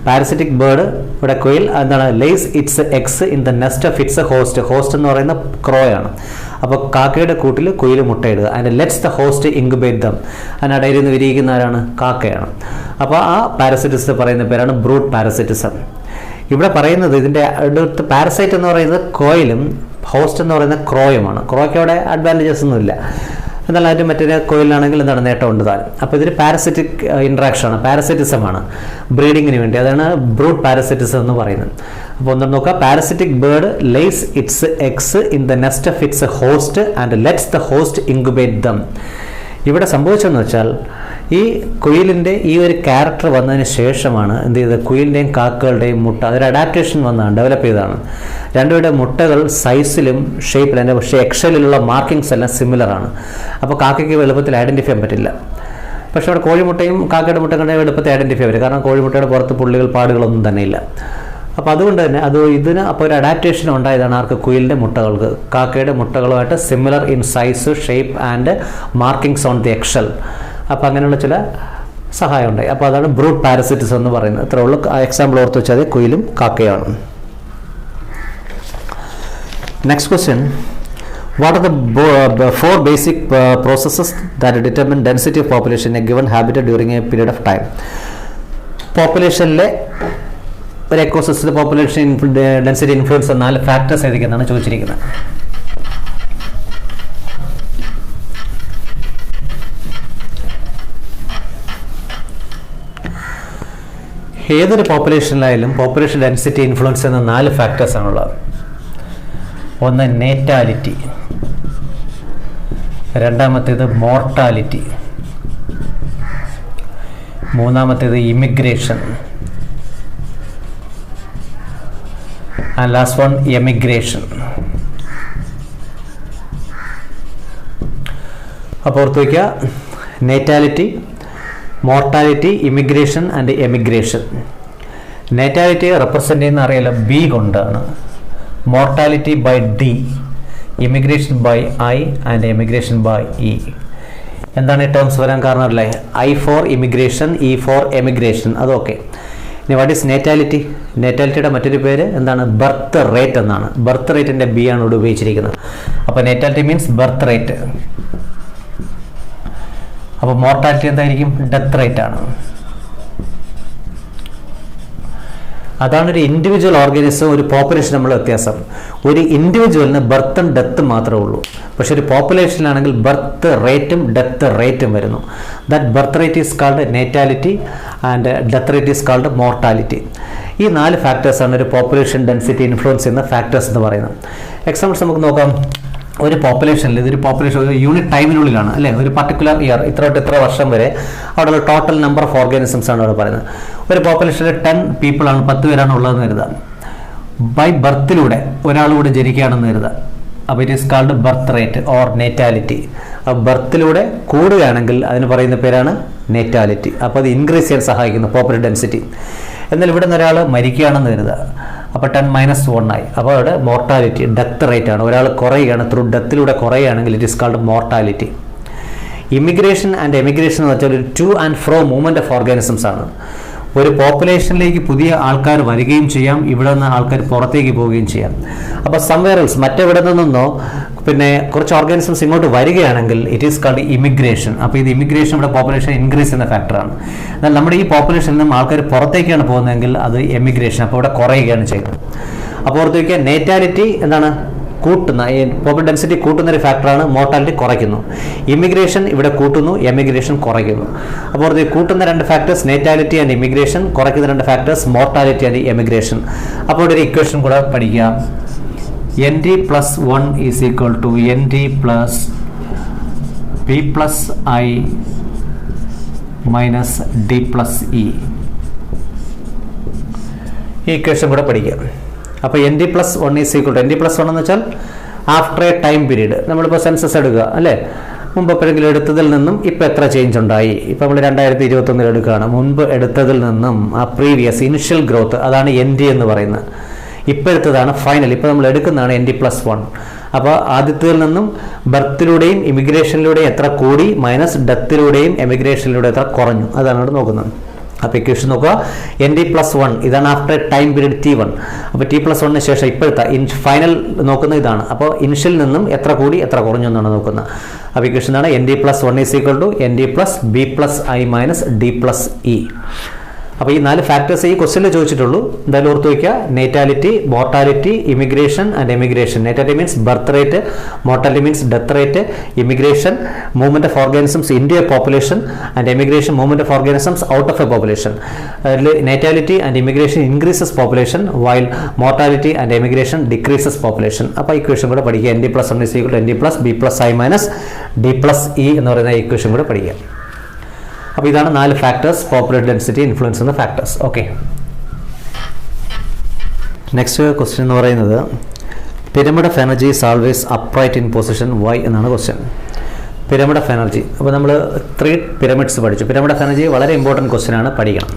പാരസിറ്റിക് ബേർഡ് ഇവിടെ കുയിൽ എന്താണ്? Lays its eggs in the nest of its host. Host എന്ന് പറയുന്ന ക്രോയാണ്. അപ്പോൾ കാക്കയുടെ കൂട്ടിൽ കുയിൽ മുട്ടയിടുക. അതിൻ്റെ lets the host incubate them. അതിനിടയിൽ നിന്ന് വിരിയിക്കുന്ന ആരാണ്? കാക്കയാണ്. അപ്പോൾ ആ പാരസിറ്റിസം പറയുന്ന പേരാണ് ബ്രൂട്ട് പാരസിറ്റിസം. ഇവിടെ പറയുന്നത് ഇതിൻ്റെ അടുത്ത് പാരസൈറ്റ് എന്ന് പറയുന്നത് കോയിലും ഹോസ്റ്റ് എന്ന് പറയുന്നത് ക്രോയുമാണ്. ക്രോയ്ക്ക് അവിടെ അഡ്വാൻറ്റേജസ് ഒന്നുമില്ല, എന്നാൽ അതിൻ്റെ മറ്റൊരു കോയിലാണെങ്കിൽ എന്താണ് നേട്ടമുണ്ട് താനും. അപ്പോൾ ഇതിൽ പാരസിറ്റിക് ഇൻട്രാക്ഷനാണ്, പാരസിറ്റിസമാണ് ബ്രീഡിങ്ങിന് വേണ്ടി. അതാണ് ബ്രൂട്ട് പാരസിറ്റിസം എന്ന് പറയുന്നത്. അപ്പോൾ ഒന്നും നോക്കുക. Parasitic bird lays its eggs in the nest of its host and lets the host incubate them. ഇവിടെ സംഭവിച്ചതെന്ന് വെച്ചാൽ ഈ കുയിലിൻ്റെ ഈ ഒരു ക്യാരക്ടർ വന്നതിന് ശേഷമാണ് എന്ത് ചെയ്തത്? കുയിലിൻ്റെയും കാക്കകളുടെയും മുട്ട അതൊരു അഡാപ്റ്റേഷൻ വന്നതാണ്, ഡെവലപ്പ് ചെയ്തതാണ്. രണ്ടുപേരുടെ മുട്ടകൾ സൈസിലും ഷേപ്പിലും പക്ഷേ എക്സലിലുള്ള മാർക്കിങ്സ് എല്ലാം സിമിലറാണ്. അപ്പോൾ കാക്കയ്ക്ക് എളുപ്പത്തിൽ ഐഡൻറ്റിഫൈ ചെയ്യാൻ പറ്റില്ല. പക്ഷേ അവിടെ കോഴിമുട്ടയും കാക്കയുടെ മുട്ടകളുടെയും എളുപ്പത്തിൽ ഐഡൻറ്റിഫൈ വരും, കാരണം കോഴിമുട്ടയുടെ പുറത്ത് പുള്ളികൾ പാടുകളൊന്നും തന്നെ ഇല്ല. അപ്പോൾ അതുകൊണ്ട് തന്നെ ഇതിന് അപ്പോൾ ഒരു അഡാപ്റ്റേഷൻ ഉണ്ടായതാണ് ആർക്ക്? കുയിലിൻ്റെ മുട്ടകൾക്ക്. കാക്കയുടെ മുട്ടകളുമായിട്ട് similar in size, shape and markings on the eggshell. അപ്പോൾ അങ്ങനെയുള്ള ചില സഹായം ഉണ്ടായി. അപ്പോൾ അതാണ് ബ്രൂട്ട് പാരസിറ്റിസം എന്ന് പറയുന്നത്. ഇത്ര ഉള്ള എക്സാമ്പിൾ ഓർത്ത് വെച്ചാൽ കുയിലും കാക്കയാണ്. Next question. What are the four basic processes that determine density of population in a given habitat during a period of time? പോപ്പുലേഷനിലെ ഒരു എക്കോസിസ്റ്റത്തിൽ പോപ്പുലേഷൻ ഡെൻസിറ്റി ഇൻഫ്ലുവൻസ് 4 ഫാക്ടേഴ്സ് ഏതൊക്കെയെന്നാണ് ചോദിച്ചിരിക്കുന്നത്. ഏതൊരു പോപ്പുലേഷനിലായാലും പോപ്പുലേഷൻ ഡെൻസിറ്റി ഇൻഫ്ലുവൻസ് എന്ന 4 ഫാക്ടേഴ്സാണുള്ളത്. ഒന്ന് നേറ്റാലിറ്റി, രണ്ടാമത്തേത് മോർട്ടാലിറ്റി, മൂന്നാമത്തേത് immigration, and last one emigration. അപ്പോൾ ഓർത്ത് വയ്ക്കുക, natality, mortality, immigration and emigration. Natality represent ചെയ്യുന്ന അറിയാലോ ബി കൊണ്ടാണ്, mortality by D, immigration by I and emigration by E. എന്താണ് ഈ ടേംസ് വരാൻ കാരണം അല്ലേ? I for immigration, E for emigration, അതൊക്കെ. ഇനി വാട്ട് ഈസ് നേറ്റാലിറ്റി? നേറ്റാലിറ്റിയുടെ മറ്റൊരു പേര് എന്താണ്? ബർത്ത് റേറ്റ് എന്നാണ്. ബർത്ത് റേറ്റിൻ്റെ ബി ആണ് ഇവിടെ ഉപയോഗിച്ചിരിക്കുന്നത്. അപ്പോൾ നേറ്റാലിറ്റി മീൻസ് ബർത്ത് റേറ്റ്. അപ്പോൾ മോർട്ടാലിറ്റി എന്തായിരിക്കും? ഡെത്ത് റേറ്റ് ആണ്. അതാണ് ഒരു ഇൻഡിവിജ്വൽ ഓർഗാനിസം ഒരു പോപ്പുലേഷൻ നമ്മൾ വ്യത്യാസം. ഒരു ഇൻഡിവിജ്വലിന് ബർത്തും ഡെത്തും മാത്രമേ ഉള്ളൂ. പക്ഷെ ഒരു പോപ്പുലേഷനിലാണെങ്കിൽ ബർത്ത് റേറ്റും ഡെത്ത് റേറ്റും വരുന്നു. That birth rate is called natality and death rate is called mortality. ഈ 4 ഫാക്ടേഴ്സാണ് ഒരു പോപ്പുലേഷൻ ഡെൻസിറ്റി ഇൻഫ്ലുവൻസ് ചെയ്യുന്ന ഫാക്ടേഴ്സ് എന്ന് പറയുന്നത്. എക്സാമ്പിൾസ് നമുക്ക് നോക്കാം. ഒരു പോപ്പുലേഷനിൽ, ഇതൊരു പോപ്പുലേഷൻ ഒരു യൂണിറ്റ് ടൈമിനുള്ളിലാണ് അല്ലേ, ഒരു പർട്ടിക്കുലർ ഇയർ ഇത്ര തൊട്ട് ഇത്ര വർഷം വരെ അവിടെയുള്ള ടോട്ടൽ നമ്പർ ഓഫ് ഓർഗാനിസംസ് ആണ് അവിടെ പറയുന്നത്. ഒരു പോപ്പുലേഷനിൽ 10 പീപ്പിളാണ്, 10 പേരാണ് ഉള്ളതെന്ന് കരുതാം. ബൈ ബർത്തിലൂടെ ഒരാളുകൂടെ ജനിക്കുകയാണെന്ന് കരുതാം. അപ്പോൾ it is called birth rate or natality. ബർത്തിലൂടെ കൂടുകയാണെങ്കിൽ അതിന് പറയുന്ന പേരാണ് നേറ്റാലിറ്റി. അപ്പോൾ അത് ഇൻക്രീസ് ചെയ്യാൻ സഹായിക്കുന്നു പോപ്പുലേഷൻ ഡെൻസിറ്റി. എന്നാൽ ഇവിടെ നിന്ന് ഒരാൾ മരിക്കുകയാണെന്ന് കരുതുക, അപ്പോൾ 10 - 1 ആയി. അപ്പോൾ അവിടെ മോർട്ടാലിറ്റി ഡെത്ത് റേറ്റ് ആണ്. ഒരാൾ കുറയുകയാണ്, ത്രൂ ഡെത്തിലൂടെ കുറയുകയാണെങ്കിൽ it is called mortality. Immigration and emigration എന്ന് വെച്ചാൽ ഒരു two and fro movement of organisms ആണ്. ഒരു പോപ്പുലേഷനിലേക്ക് പുതിയ ആൾക്കാർ വരികയും ചെയ്യാം, ഇവിടെ നിന്ന് ആൾക്കാർ പുറത്തേക്ക് പോവുകയും ചെയ്യാം. അപ്പോൾ സംവെയർ എൽസ്, മറ്റെവിടെ നിന്നോ പിന്നെ കുറച്ച് ഓർഗാനിസംസ് ഇങ്ങോട്ട് വരികയാണെങ്കിൽ ഇറ്റ് ഈസ് കാൾഡ് ഇമിഗ്രേഷൻ. അപ്പോൾ ഇത് ഇമിഗ്രേഷൻ ഇവിടെ പോപ്പുലേഷൻ ഇൻക്രീസ് ചെയ്യുന്ന ഫാക്ടറാണ്. എന്നാൽ നമ്മുടെ ഈ പോപ്പുലേഷനിൽ നിന്നും ആൾക്കാർ പുറത്തേക്കാണ് പോകുന്നതെങ്കിൽ അത് എമിഗ്രേഷൻ, അപ്പോൾ ഇവിടെ കുറയുകയാണ് ചെയ്യുന്നത്. അപ്പോൾ ഓർത്ത് വയ്ക്കുക, നേറ്റാലിറ്റി എന്താണ്? കൂട്ടുന്ന, ഈ പോപ്പുലേഷൻ ഡെൻസിറ്റി കൂട്ടുന്ന ഒരു ഫാക്ടറാണ്. മോർട്ടാലിറ്റി കുറയ്ക്കുന്നു. ഇമിഗ്രേഷൻ ഇവിടെ കൂട്ടുന്നു, എമിഗ്രേഷൻ കുറയ്ക്കുന്നു. അപ്പോൾ ഓർത്ത് കൂട്ടുന്ന 2 ഫാക്ടേഴ്സ് നേറ്റാലിറ്റി ആൻഡ് ഇമിഗ്രേഷൻ, കുറയ്ക്കുന്ന 2 ഫാക്ടേഴ്സ് മോർട്ടാലിറ്റി ആൻഡ് എമിഗ്രേഷൻ. അപ്പോൾ ഒരു ഇക്വേഷൻ കൂടെ പഠിക്കാം. ND + 1 = ND + B + I - D + E. ഈ ഇക്വേഷൻ കൂടെ പഠിക്കാം. അപ്പോൾ ND + 1 = ND + 1 എന്ന് വെച്ചാൽ ആഫ്റ്റർ എ ടൈം പീരീഡ്. നമ്മളിപ്പോൾ സെൻസസ് എടുക്കുക അല്ലേ, മുമ്പ് എപ്പോഴെങ്കിലും എടുത്തതിൽ നിന്നും ഇപ്പോൾ എത്ര ചേഞ്ച് ഉണ്ടായി. ഇപ്പോൾ നമ്മൾ 2021 എടുക്കുകയാണ്. മുൻപ് എടുത്തതിൽ നിന്നും ആ പ്രീവിയസ് ഇനിഷ്യൽ ഗ്രോത്ത്, അതാണ് ND എന്ന് പറയുന്നത്. ഇപ്പോൾ എടുത്തതാണ് ഫൈനൽ. ഇപ്പോൾ നമ്മൾ എടുക്കുന്നതാണ് ND + 1. അപ്പോൾ ആദ്യത്തിൽ നിന്നും ബർത്തിലൂടെയും ഇമിഗ്രേഷനിലൂടെയും എത്ര കൂടി മൈനസ് ഡെത്തിലൂടെയും എമിഗ്രേഷനിലൂടെ എത്ര കുറഞ്ഞു, അതാണ് ഇവിടെ നോക്കുന്നത്. അപ്പോൾ ഇക്വേഷൻ നോക്കുക, ND + 1 ഇതാണ് ആഫ്റ്റർ ടൈം പീരീഡ് T1. അപ്പോൾ T+1 ശേഷം ഇപ്പോഴത്തെ ഫൈനൽ നോക്കുന്നത് ഇതാണ്. അപ്പോൾ ഇനിഷ്യൽ നിന്നും എത്ര കൂടി എത്ര കുറഞ്ഞു എന്നാണ് നോക്കുന്നത്. അപ്പോൾ ഇക്വേഷൻ ആണ് ND + 1 = ND + B + I - D + E. അപ്പോൾ ഈ 4 ഫാക്ടേഴ്സ് ഈ ക്വസ്റ്റ്യനിൽ ചോദിച്ചിട്ടുള്ളൂ. എന്തായാലും ഓർത്ത് വയ്ക്കുക, natality, mortality, immigration and emigration. Natality means birth rate, mortality means death rate, immigration movement of organisms into a population and emigration movement of organisms out of a population. Natality and immigration increases population while mortality and emigration decreases population. അപ്പോൾ equation കൂടെ പഠിക്കുക. ND + 1 = ND + B + I - D + E എന്ന് പറയുന്ന equation കൂടെ പഠിക്കുക. അപ്പോൾ ഇതാണ് 4 factors population density influence ചെയ്യുന്ന ഫാക്ടേഴ്സ്. ഓക്കെ, നെക്സ്റ്റ് ക്വസ്റ്റ്യൻ എന്ന് പറയുന്നത് pyramid of energy is always upright in position why എന്നാണ് ക്വസ്റ്റ്യൻ. പിരമിഡ് ഓഫ് എനർജി, അപ്പോൾ നമ്മൾ 3 പിരമിഡ്സ് പഠിച്ചു. പിരമിഡ് ഓഫ് എനർജി വളരെ ഇമ്പോർട്ടൻറ്റ് ക്വസ്റ്റ്യൻ ആണ്, പഠിക്കണം.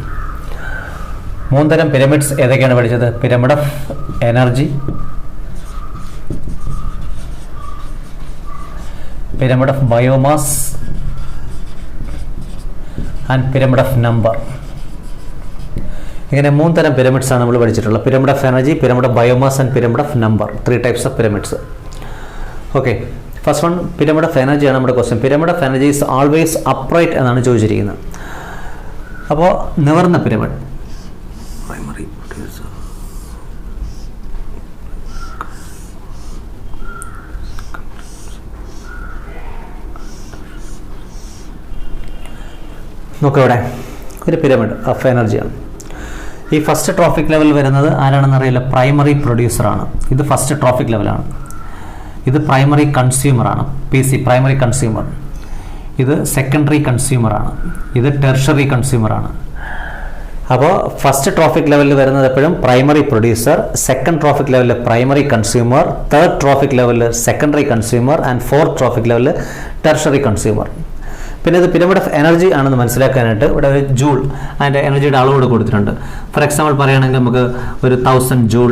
3 തരം പിരമിഡ്സ് ഏതൊക്കെയാണ് പഠിച്ചത്? Pyramid of energy, pyramid of biomass and pyramid of number. ഇങ്ങനെ 3 തരം പിരമിഡ്സ് ആണ് നമ്മൾ പഠിച്ചിട്ടുള്ളത്. Pyramid of energy, pyramid of biomass and pyramid of number. 3 types of pyramids. Okay, first one pyramid of energy ആണ് നമ്മുടെ question. Pyramid of energy is always upright എന്നാണ് ചോദിച്ചിരിക്കുന്നത്. അപ്പോൾ നിവർന്ന പിരമിഡ്, നോക്കിവിടെ ഒരു പിരമിഡ് ഓഫ് എനർജിയാണ്. ഈ ഫസ്റ്റ് ട്രോഫിക് ലെവൽ വരുന്നത് ആരാണെന്ന് അറിയില്ല, പ്രൈമറി പ്രൊഡ്യൂസറാണ്. ഇത് ഫസ്റ്റ് ട്രോഫിക് ലെവലാണ്. ഇത് പ്രൈമറി കൺസ്യൂമറാണ്, PC പ്രൈമറി കൺസ്യൂമർ. ഇത് സെക്കൻഡറി കൺസ്യൂമറാണ്, ഇത് ടെർഷറി കൺസ്യൂമറാണ്. അപ്പോൾ ഫസ്റ്റ് ട്രോഫിക് ലെവലിൽ വരുന്നത് എപ്പോഴും പ്രൈമറി പ്രൊഡ്യൂസർ, സെക്കൻഡ് ട്രോഫിക് ലെവലിൽ പ്രൈമറി കൺസ്യൂമർ, തേർഡ് ട്രോഫിക് ലെവലിൽ secondary consumer and fourth trophic ലെവലിൽ ടെർഷറി കൺസ്യൂമർ. പിന്നെ ഇത് പിരമിഡ് ഓഫ് എനർജി ആണെന്ന് മനസ്സിലാക്കാനായിട്ട് ഇവിടെ ഒരു ജൂൾ അതിൻ്റെ എനർജിയുടെ അളവ് കൊടുത്തിട്ടുണ്ട്. ഫോർ എക്സാമ്പിൾ പറയുകയാണെങ്കിൽ നമുക്ക് ഒരു 1000 ജൂൾ,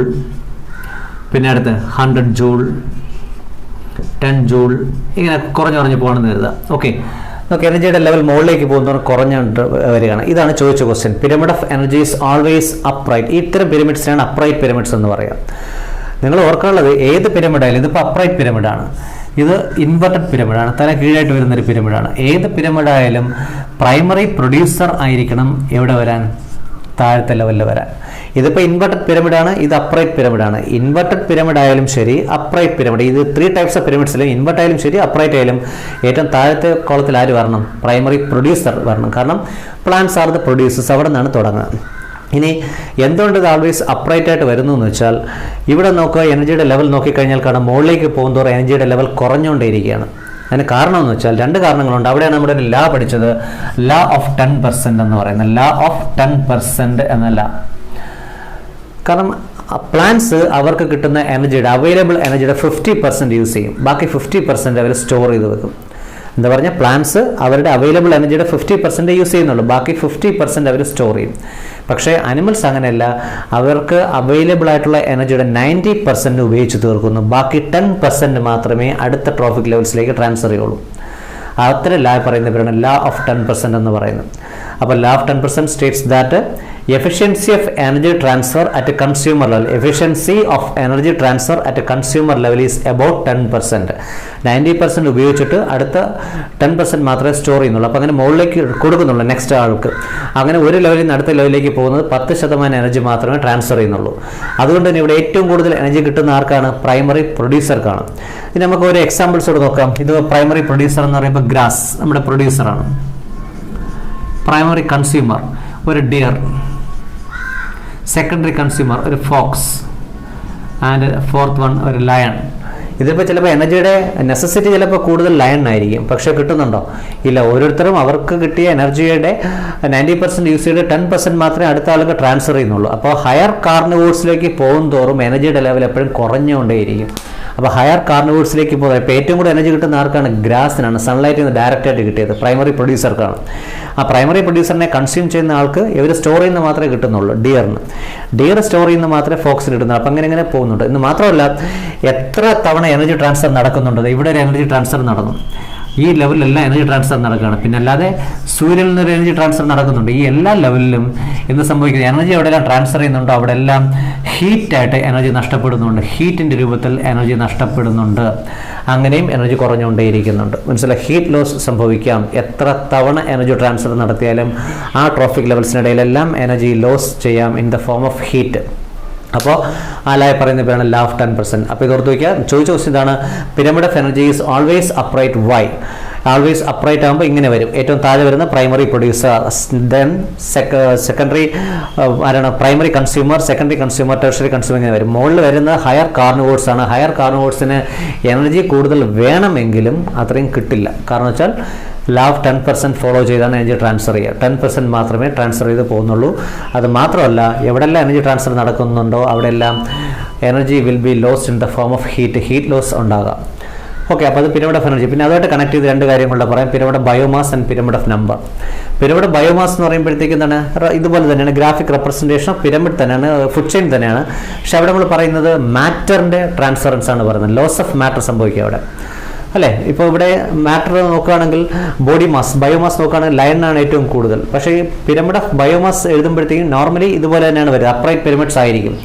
പിന്നെ അടുത്ത് 100 ജൂൾ, 10 ജൂൾ, ഇങ്ങനെ കുറഞ്ഞ് പോകണമെന്ന് കരുതുക. ഓക്കെ, നമുക്ക് എനർജിയുടെ ലെവൽ മുകളിലേക്ക് പോകുന്നതോടെ കുറഞ്ഞിട്ട് വരികയാണ്. ഇതാണ് ചോദിച്ച question. Pyramid of energy is always upright. ഇത്തരം പിരമിഡ്സിനാണ് അപ്രൈറ്റ് പിരമിഡ്സ് എന്ന് പറയുക. നിങ്ങൾ ഓർക്കാനുള്ളത് ഏത് പിരമിഡായാലും, ഇതിപ്പോൾ അപ്രൈറ്റ് പിരമിഡാണ്, ഇത് ഇൻവെർട്ടഡ് പിരമിഡാണ്, തല കീഴായിട്ട് വരുന്നൊരു പിരമിഡാണ്. ഏത് പിരമിഡായാലും പ്രൈമറി പ്രൊഡ്യൂസർ ആയിരിക്കണം എവിടെ വരാൻ, താഴത്തെ ലെവലിൽ വരാൻ. ഇതിപ്പോൾ ഇൻവെർട്ടഡ് പിരമിഡാണ്, ഇത് അപ്രൈറ്റ് പിരമിഡാണ്. ഇൻവെർട്ടഡ് പിരമിഡ് ആയാലും ശരി, അപ്രൈറ്റ് പിരമിഡ്, ഇത് 3 ടൈപ്സ് ഓഫ് പിരമിഡ്സിലും ഇൻവെർട്ട് ആയാലും ശരി, അപ്രൈറ്റ് ആയാലും ഏറ്റവും താഴത്തെ കോളത്തിൽ ആര് വരണം? പ്രൈമറി പ്രൊഡ്യൂസർ വരണം. കാരണം പ്ലാന്റ്സ് ആർ ദ പ്രൊഡ്യൂസേഴ്സ്, അവിടെ നിന്നാണ് തുടങ്ങുക. ഇനി എന്തുകൊണ്ട് ഇത് ആൾവേസ് അപ്രൈറ്റ് ആയിട്ട് വരുന്നു എന്ന് വെച്ചാൽ, ഇവിടെ നോക്കുക, എനർജിയുടെ ലെവൽ നോക്കിക്കഴിഞ്ഞാൽ കാണാം മുകളിലേക്ക് പോകുന്നതോറും എനർജിയുടെ ലെവൽ കുറഞ്ഞുകൊണ്ടേയിരിക്കുകയാണ്. അതിന് കാരണം എന്ന് വെച്ചാൽ 2 കാരണങ്ങളുണ്ട്. അവിടെയാണ് നമ്മുടെ ലാ പഠിച്ചത്, ലാ ഓഫ് 10% എന്ന് പറയുന്നത്. ലാ ഓഫ് 10% എന്നല്ല. കാരണം പ്ലാന്റ്സ് അവർക്ക് കിട്ടുന്ന എനർജിയുടെ അവൈലബിൾ എനർജിയുടെ 50% യൂസ് ചെയ്യും, ബാക്കി 50% അവർ സ്റ്റോർ ചെയ്ത് വെക്കും. എന്താ പറഞ്ഞാൽ പ്ലാന്റ്സ് അവരുടെ അവൈലബിൾ എനർജിയുടെ 50% യൂസ് ചെയ്യുന്നുള്ളൂ, ബാക്കി 50% അവർ സ്റ്റോർ ചെയ്യും. പക്ഷേ അനിമൽസ് അങ്ങനെയല്ല, അവർക്ക് അവൈലബിൾ ആയിട്ടുള്ള എനർജിയുടെ 90% ഉപയോഗിച്ച് തീർക്കുന്നു, ബാക്കി 10% മാത്രമേ അടുത്ത ട്രോഫിക് ലെവൽസിലേക്ക് ട്രാൻസ്ഫർ ചെയ്യുള്ളൂ. അത്ര ലാ പറയുന്നവരാണ് ലാ ഓഫ് 10% എന്ന് പറയുന്നത്. അപ്പോൾ ലാ of 10% States that efficiency of energy transfer at a consumer level, efficiency of energy transfer at a consumer level is about 10%. 90% ഉപയോഗിച്ചിട്ട് അടുത്ത 10% മാത്രമേ സ്റ്റോർ ചെയ്യുന്നുള്ളൂ. അപ്പോൾ അങ്ങനെ മുകളിലേക്ക് കൊടുക്കുന്നുള്ളൂ നെക്സ്റ്റ് ആൾക്ക്. അങ്ങനെ ഒരു ലെവലിൽ നിന്ന് അടുത്ത ലെവലിലേക്ക് പോകുന്നത് 10% എനർജി മാത്രമേ ട്രാൻസ്ഫർ ചെയ്യുന്നുള്ളൂ. അതുകൊണ്ട് തന്നെ ഇവിടെ ഏറ്റവും കൂടുതൽ എനർജി കിട്ടുന്ന ആർക്കാണ്? പ്രൈമറി പ്രൊഡ്യൂസർക്കാണ്. ഇനി നമുക്ക് ഒരു എക്സാമ്പിൾസോട് നോക്കാം. ഇത് പ്രൈമറി പ്രൊഡ്യൂസർ എന്ന് പറയുമ്പോൾ ഗ്രാസ് നമ്മുടെ പ്രൊഡ്യൂസറാണ്. പ്രൈമറി കൺസ്യൂമർ ഒരു ഡിയർ, സെക്കൻഡറി കൺസ്യൂമർ ഒരു ഫോക്സ്, ആൻഡ് ഫോർത്ത് വൺ ഒരു ലയൺ. ഇതിപ്പോൾ ചിലപ്പോൾ എനർജിയുടെ നെസസിറ്റി ചിലപ്പോൾ കൂടുതൽ ലയൺ ആയിരിക്കും, പക്ഷേ കിട്ടുന്നുണ്ടോ? ഇല്ല. ഓരോരുത്തരും അവർക്ക് കിട്ടിയ എനർജിയുടെ 90% യൂസ് ചെയ്ത് 10% മാത്രമേ അടുത്ത ആൾക്ക് ട്രാൻസ്ഫർ ചെയ്യുന്നുള്ളൂ. അപ്പോൾ ഹയർ കാർണിവോർസിലേക്ക് പോകും തോറും എനർജിയുടെ ലെവൽ എപ്പോഴും കുറഞ്ഞുകൊണ്ടേയിരിക്കും. അപ്പോൾ ഹയർ കാർണിവോർസിലേക്ക് പോകുന്നത് ഇപ്പോൾ ഏറ്റവും കൂടുതൽ എനർജി കിട്ടുന്ന ആർക്കാണ്? ഗ്രാസിനാണ്. സൺലൈറ്റിൽ നിന്ന് ഡയറക്റ്റായിട്ട് കിട്ടിയത് പ്രൈമറി പ്രൊഡ്യൂസർക്കാണ്. ആ പ്രൈമറി പ്രൊഡ്യൂസറിനെ കൺസ്യൂം ചെയ്യുന്ന ആൾക്ക് ഇവർ സ്റ്റോർ ചെയ്യുന്ന മാത്രമേ കിട്ടുന്നുള്ളൂ. ഡിയർ സ്റ്റോർ ചെയ്യുന്ന മാത്രമേ ഫോക്സിന് കിട്ടുന്നുള്ളൂ. അപ്പം അങ്ങനെ പോകുന്നുണ്ട്. ഇന്ന് മാത്രമല്ല, എത്ര തവണ എനർജി ട്രാൻസ്ഫർ നടക്കുന്നുണ്ട്. ഇവിടെ ഒരു എനർജി ട്രാൻസ്ഫർ നടന്നു, ഈ ലെവലിലെല്ലാം എനർജി ട്രാൻസ്ഫർ നടക്കുകയാണ്. പിന്നെ അല്ലാതെ സൂര്യനിൽ നിന്നൊരു എനർജി ട്രാൻസ്ഫർ നടക്കുന്നുണ്ട്. ഈ എല്ലാ ലെവലിലും എന്ത് സംഭവിക്കുന്നത്? എനർജി എവിടെയെല്ലാം ട്രാൻസ്ഫർ ചെയ്യുന്നുണ്ടോ അവിടെല്ലാം ഹീറ്റായിട്ട് എനർജി നഷ്ടപ്പെടുന്നുണ്ട്, ഹീറ്റിൻ്റെ രൂപത്തിൽ എനർജി നഷ്ടപ്പെടുന്നുണ്ട്. അങ്ങനെയും എനർജി കുറഞ്ഞുകൊണ്ടേയിരിക്കുന്നുണ്ട്. മനസ്സിലായി? ഹീറ്റ് ലോസ് സംഭവിക്കാം. എത്ര തവണ എനർജി ട്രാൻസ്ഫർ നടത്തിയാലും ആ ട്രോഫിക് ലെവൽസിനിടയിലെല്ലാം എനർജി ലോസ് ചെയ്യാം in the form of heat. അപ്പോൾ ആ ലാ പറയുന്ന പേരാണ് ലാ ഓഫ് 10%. അപ്പോൾ ഇത് ഓർത്ത് വയ്ക്കുക. ചോദിച്ച ക്വസ്റ്റ്യൻ ഇതാണ്, pyramid of energy is always upright. Why? Always upright ആകുമ്പോൾ ഇങ്ങനെ വരും. ഏറ്റവും താഴെ വരുന്ന പ്രൈമറി പ്രൊഡ്യൂസർ, ദെൻ സെക്കൻഡറി ആരാണ്? Primary consumer, secondary consumer, tertiary consumer, ഇങ്ങനെ വരും. മുകളിൽ വരുന്ന ഹയർ കാർണിവോർസ് ആണ്. ഹയർ കാർണിവോർസിന് എനർജി കൂടുതൽ വേണമെങ്കിലും അത്രയും കിട്ടില്ല. കാരണം വെച്ചാൽ ലാ ഓഫ് 10% ഫോളോ ചെയ്താണ് എനർജി ട്രാൻസ്ഫർ ചെയ്യുക. 10% മാത്രമേ ട്രാൻസ്ഫർ ചെയ്ത് പോകുന്നുള്ളൂ. അത് മാത്രമല്ല, എവിടെല്ലാം എനർജി ട്രാൻസ്ഫർ നടക്കുന്നുണ്ടോ അവിടെയെല്ലാം energy will be lost in the form of heat loss ഉണ്ടാകാം. ഓക്കെ, അപ്പോൾ അത് പിരമിഡ് ഓഫ് എനർജി. പിന്നെ അതുമായിട്ട് കണക്ട് ചെയ്ത് 2 കാര്യങ്ങളുടെ പറയാം. Pyramid of biomass and pyramid of number. Pyramid of biomass എന്ന് പറയുമ്പോഴത്തേക്ക് എന്താണ്? ഇതുപോലെ തന്നെയാണ്, ഗ്രാഫിക് റെപ്രസെൻറ്റേഷൻ ഓഫ് പിരമിഡ് തന്നെയാണ്, ഫുഡ് ചെയിൻ തന്നെയാണ്. പക്ഷെ അവിടെ നമ്മൾ പറയുന്നത് മാറ്ററിൻ്റെ ട്രാൻസ്ഫറൻസ് ആണ് പറയുന്നത്. ലോസ് ഓഫ് മാറ്റർ സംഭവിക്കുക അവിടെ, അല്ലേ? ഇപ്പോൾ ഇവിടെ മാറ്റർ നോക്കുകയാണെങ്കിൽ ബോഡി മാസ്, ബയോമാസ് നോക്കുകയാണെങ്കിൽ ലയനാണ് ഏറ്റവും കൂടുതൽ. പക്ഷേ ഈ പിരമിഡ് ഓഫ് ബയോമാസ് എഴുതുമ്പോഴത്തേക്കും നോർമലി ഇതുപോലെ തന്നെയാണ് വരിക, അപ്രൈറ്റ് പിരമിഡ്സ് ആയിരിക്കും.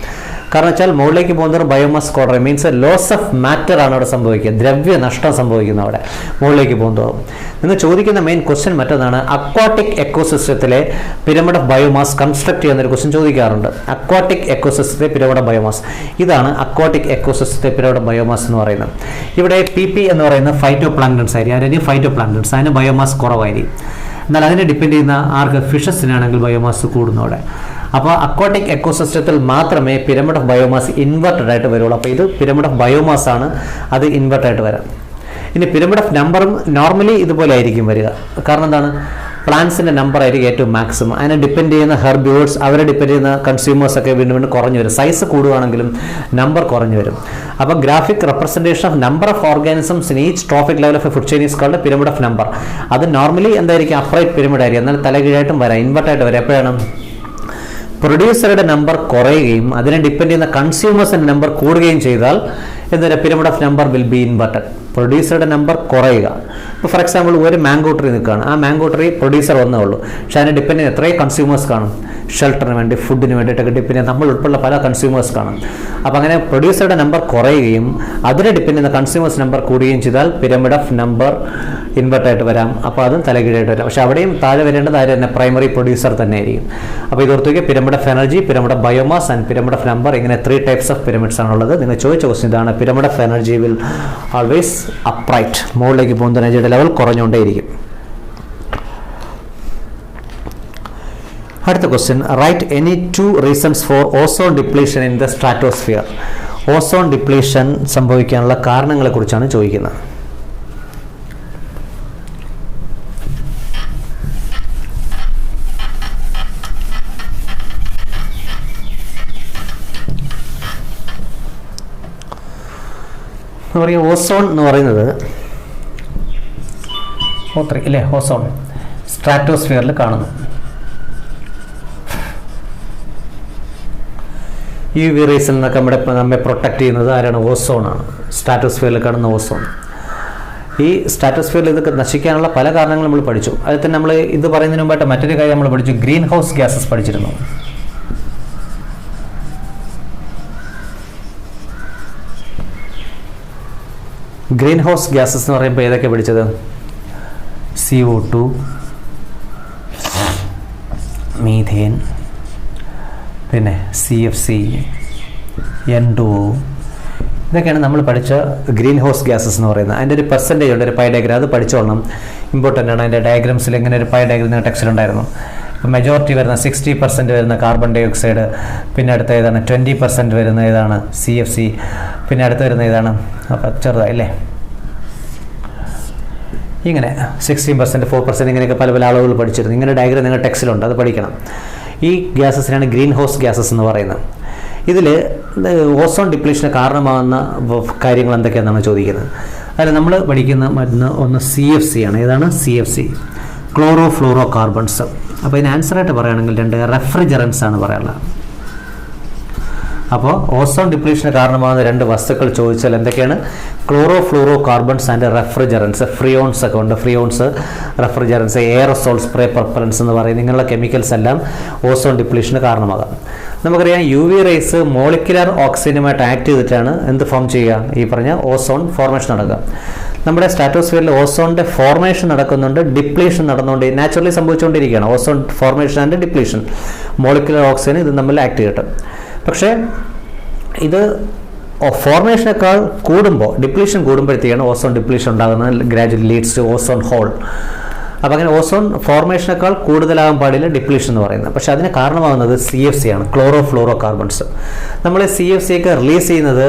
കാരണം വെച്ചാൽ മുകളിലേക്ക് പോകുന്നവർ ബയോമാസ് കുറയും, മീൻസ് ലോസ് ഓഫ് മാറ്റർ ആണ് അവിടെ സംഭവിക്കുക, ദ്രവ്യ നഷ്ടം സംഭവിക്കുന്നു അവിടെ മുകളിലേക്ക് പോകുന്നതോറും. നിങ്ങൾ ചോദിക്കുന്ന മെയിൻ ക്വസ്റ്റ്യൻ മറ്റൊന്നാണ്, അക്വാട്ടിക് എക്കോസിസ്റ്റത്തിലെ പിരമിഡ് ഓഫ് ബയോമാസ് കൺസ്ട്രക്ട് ചെയ്യുന്നൊരു ക്വസ്റ്റ്യൻ ചോദിക്കാറുണ്ട്. അക്വാട്ടിക് എക്കോസിസ്റ്റത്തിലെ പിരമിഡ് ഓഫ് ബയോമാസ്, ഇതാണ് അക്വാട്ടിക് എക്കോസിസ്റ്റത്തിലെ പിരമിഡ് ഓഫ് ബയോമാസ് എന്ന് പറയുന്നത്. ഇവിടെ PP എന്ന് പറയുന്നത് ഫൈറ്റോ പ്ലാങ്ക്ടൺസ് ആയിരിക്കും. അതിന് ഫൈറ്റോ പ്ലാങ്ക്ടൺസ്, അതിന് ബയോമാസ് കുറവായിരിക്കും. എന്നാൽ അതിനെ ഡിപ്പെൻഡ് ചെയ്യുന്ന ആർക്ക്? ഫിഷസിനാണെങ്കിൽ ബയോമാസ് കൂടുന്നവിടെ. അപ്പോൾ അക്വാട്ടിക് എക്കോസിസ്റ്റത്തിൽ മാത്രമേ പിരമിഡ് ഓഫ് ബയോമാസ് ഇൻവെർട്ടഡ് ആയിട്ട് വരുള്ളൂ. അപ്പോൾ ഇത് പിരമിഡ് ഓഫ് ബയോമാസ് ആണ്, അത് ഇൻവെർട്ട് ആയിട്ട് വരാം. ഇനി പിരമിഡ് ഓഫ് നമ്പറും നോർമലി ഇതുപോലെ ആയിരിക്കും വരിക. കാരണം എന്താണ്, പ്ലാന്റ്സിൻ്റെ നമ്പർ ആയിരിക്കും ഏറ്റവും മാക്സിമം. അതിനെ ഡിപ്പെൻഡ് ചെയ്യുന്ന ഹെർബ്യൂൾസ്, അവരെ ഡിപ്പെൻഡ് ചെയ്യുന്ന കൺസ്യൂമേഴ്സൊക്കെ വീണ്ടും വീണ്ടും കുറഞ്ഞു വരും. സൈസ് കൂടുകയാണെങ്കിലും നമ്പർ കുറഞ്ഞു വരും. അപ്പോൾ graphic representation of number of organisms in each trophic level of a food chain is called pyramid of number. അത് നോർമലി എന്തായിരിക്കും, അപ്രൈറ്റ് പിരമിഡ് ആയിരിക്കും. എന്നാൽ തലകീഴായിട്ടും വരാം, ഇൻവെർട്ടായിട്ട് വരാം. എപ്പോഴാണ് പ്രൊഡ്യൂസറുടെ നമ്പർ കുറയുകയും അതിനെ ഡിപ്പെൻഡ് ചെയ്യുന്ന കൺസ്യൂമേഴ്സിൻ്റെ നമ്പർ കൂടുകയും ചെയ്താൽ എന്താ പറയുക, pyramid of number will be inverted. പ്രൊഡ്യൂസറുടെ നമ്പർ കുറയുക. ഇപ്പോൾ ഫോർ എക്സാമ്പിൾ ഒരു മാംഗോ ട്രീ നിൽക്കുകയാണ്, ആ മാംഗോ ട്രീ പ്രൊഡ്യൂസർ ഒന്നേ ഉള്ളൂ, പക്ഷേ അതിനെ ഡിപ്പെൻഡ് ചെയ്യുന്ന എത്രയും കൺസ്യൂമേഴ്സ് കാണും. ഷെൽട്ടറിന് വേണ്ടി, ഫുഡിന് വേണ്ടിയിട്ടൊക്കെ ഡിപ്പെൻഡ് ചെയ്യുന്ന നമ്മൾ ഉൾപ്പെടെ പല കൺസ്യൂമേഴ്സ് കാണും. അപ്പോൾ അങ്ങനെ പ്രൊഡ്യൂസറുടെ നമ്പർ കുറയുകയും അതിനെ ഡിപ്പെൻഡ് ചെയ്യുന്ന കൺസ്യൂമേഴ്സ് നമ്പർ കൂടുകയും ചെയ്താൽ പിരമിഡ് ഓഫ് നമ്പർ ഇൻവെർട്ടായിട്ട് വരാം. അപ്പോൾ അതും തലകീഴായിട്ട് വരാം. പക്ഷേ അവിടെയും താഴെ വരേണ്ടത് ആര് തന്നെ, പ്രൈമറി പ്രൊഡ്യൂസർ തന്നെ ആയിരിക്കും. അപ്പോൾ ഇതോർത്തേക്ക് pyramid of energy, pyramid of biomass and pyramid of number, ഇങ്ങനെ 3 ടൈപ്സ് ഓഫ് പിരമിഡ്സ് ആണുള്ളത്. നിങ്ങൾ ചോദിച്ച ക്വസ്റ്റ്യൻ ഇതാണ്. Pyramid of energy will always upright, മുകളിലേക്ക് പോകുന്ന എനർജിയുടെ ലെവൽ കുറഞ്ഞുകൊണ്ടേയിരിക്കും. അടുത്ത question, write any 2 reasons for ozone depletion in the stratosphere. Ozone depletion സംഭവിക്കാനുള്ള കാരണങ്ങളെക്കുറിച്ചാണ് ചോദിക്കുന്നത്. ഓസോൺ എന്ന് പറയുന്നത് ഇല്ലേ, ഓസോൺ സ്ട്രാറ്റോസ്ഫിയറിൽ കാണുന്നു. UV റേസിൽ നിന്നൊക്കെ നമ്മെ പ്രൊട്ടക്റ്റ് ചെയ്യുന്നത് ആരാണ്, ഓസോണാണ്. സ്ട്രാറ്റോസ്ഫിയറിൽ കാണുന്ന ഓസോൺ. ഈ സ്ട്രാറ്റോസ്ഫിയറിൽ ഇതൊക്കെ നശിക്കാനുള്ള പല കാരണങ്ങൾ നമ്മൾ പഠിച്ചു. അതിൽ തന്നെ നമ്മൾ ഇത് പറയുന്നതിന് മുമ്പായിട്ട് മറ്റൊരു കാര്യം നമ്മൾ പഠിച്ചു, ഗ്രീൻ ഹൗസ് ഗ്യാസസ് പഠിച്ചിരുന്നു. ഗ്രീൻ ഹൗസ് ഗ്യാസസ് എന്ന് പറയുമ്പോൾ ഏതൊക്കെ പഠിച്ചത്, CO2, മീഥേൻ, പിന്നെ CFC, N2O, ഇതൊക്കെയാണ് നമ്മൾ പഠിച്ച ഗ്രീൻ ഹൗസ് ഗ്യാസസ് എന്ന് പറയുന്നത്. അതിൻ്റെ ഒരു പെർസെൻറ്റേജ് ഉണ്ട്, ഒരു പൈ ഡയഗ്രാം, അത് പഠിച്ചോളണം, ഇമ്പോർട്ടൻ്റ് ആണ്. അതിൻ്റെ ഡയഗ്രാംസിൽ ഇങ്ങനെ ഒരു പൈ ഡയഗ്രാം നിങ്ങൾ ടെക്സ്റ്റിലുണ്ടായിരുന്നു. ഇപ്പോൾ മെജോറിറ്റി വരുന്ന 60% വരുന്ന കാർബൺ ഡൈ ഓക്സൈഡ്, പിന്നെ അടുത്ത ഏതാണ് 20% വരുന്ന ഏതാണ് CFC, പിന്നെ അടുത്ത് വരുന്ന ഏതാണ്, അപ്പോൾ ചെറുതായില്ലേ, ഇങ്ങനെ 16%, 4% ഇങ്ങനെയൊക്കെ പല പല അളവുകൾ പഠിച്ചിരുന്നു. ഇങ്ങനെ ഡയഗ്രാം നിങ്ങൾ ടെക്സ്റ്റിലുണ്ട്, അത് പഠിക്കണം. ഈ ഗ്യാസസിനാണ് ഗ്രീൻ ഹൗസ് ഗ്യാസസ് എന്ന് പറയുന്നത്. ഇതിൽ ഓസോൺ ഡിപ്ലീഷന് കാരണമാകുന്ന കാര്യങ്ങൾ എന്തൊക്കെയാണെന്നാണ് ചോദിക്കുന്നത്. അതിൽ നമ്മൾ പഠിക്കുന്ന മരുന്ന് ഒന്ന് CFC ആണ്. ഏതാണ് CFC, ക്ലോറോ ഫ്ലൂറോ കാർബൺസ്. അപ്പോൾ ഇതിന് ആൻസറായിട്ട് പറയുകയാണെങ്കിൽ 2 റെഫ്രിജറൻസ് ആണ് പറയാനുള്ളത്. അപ്പോൾ ഓസോൺ ഡിപ്ലീഷന് കാരണമാകുന്ന 2 വസ്തുക്കൾ ചോദിച്ചാൽ എന്തൊക്കെയാണ്, chlorofluorocarbons and refrigerants. Freons ഒക്കെ ഉണ്ട്, freons, refrigerants, aerosol, spray propellants എന്ന് പറയുന്ന ഇങ്ങനെയുള്ള കെമിക്കൽസ് എല്ലാം ഓസോൺ ഡിപ്ലീഷന് കാരണമാകാം. നമുക്കറിയാം UV റേസ് മോളിക്കുലർ ഓക്സിജനുമായിട്ട് ആക്ട് ചെയ്തിട്ടാണ് എന്ത് ഫോം ചെയ്യുക, ഈ പറഞ്ഞ ഓസോൺ ഫോർമേഷൻ നടക്കുക. നമ്മുടെ സ്ട്രാറ്റോസ്ഫിയറിൽ ഓസോണിൻ്റെ ഫോർമേഷൻ നടക്കുന്നുണ്ട്, ഡിപ്ലീഷൻ നടന്നുകൊണ്ട് നാച്ചുറലി സംഭവിച്ചുകൊണ്ടിരിക്കുകയാണ്. Ozone formation and depletion, molecular oxygen ഇത് തമ്മിൽ ആക്ട് ചെയ്തിട്ട്. പക്ഷേ ഇത് ഫോർമേഷനേക്കാൾ കൂടുമ്പോൾ, ഡിപ്ലീഷൻ കൂടുമ്പോഴത്തേക്കാണ് ഓസോൺ ഡിപ്ലീഷൻ ഉണ്ടാകുന്നത്. Gradually leads to ozone hole. അപ്പോൾ അങ്ങനെ ഓസോൺ ഫോർമേഷനേക്കാൾ കൂടുതലാകാൻ പാടില്ല ഡിപ്ലീഷൻ എന്ന് പറയുന്നത്. പക്ഷേ അതിന് കാരണമാകുന്നത് CFC ആണ്, ക്ലോറോ ഫ്ലൂറോ കാർബൺസ്. നമ്മൾ CFC ഒക്കെ റിലീസ് ചെയ്യുന്നത്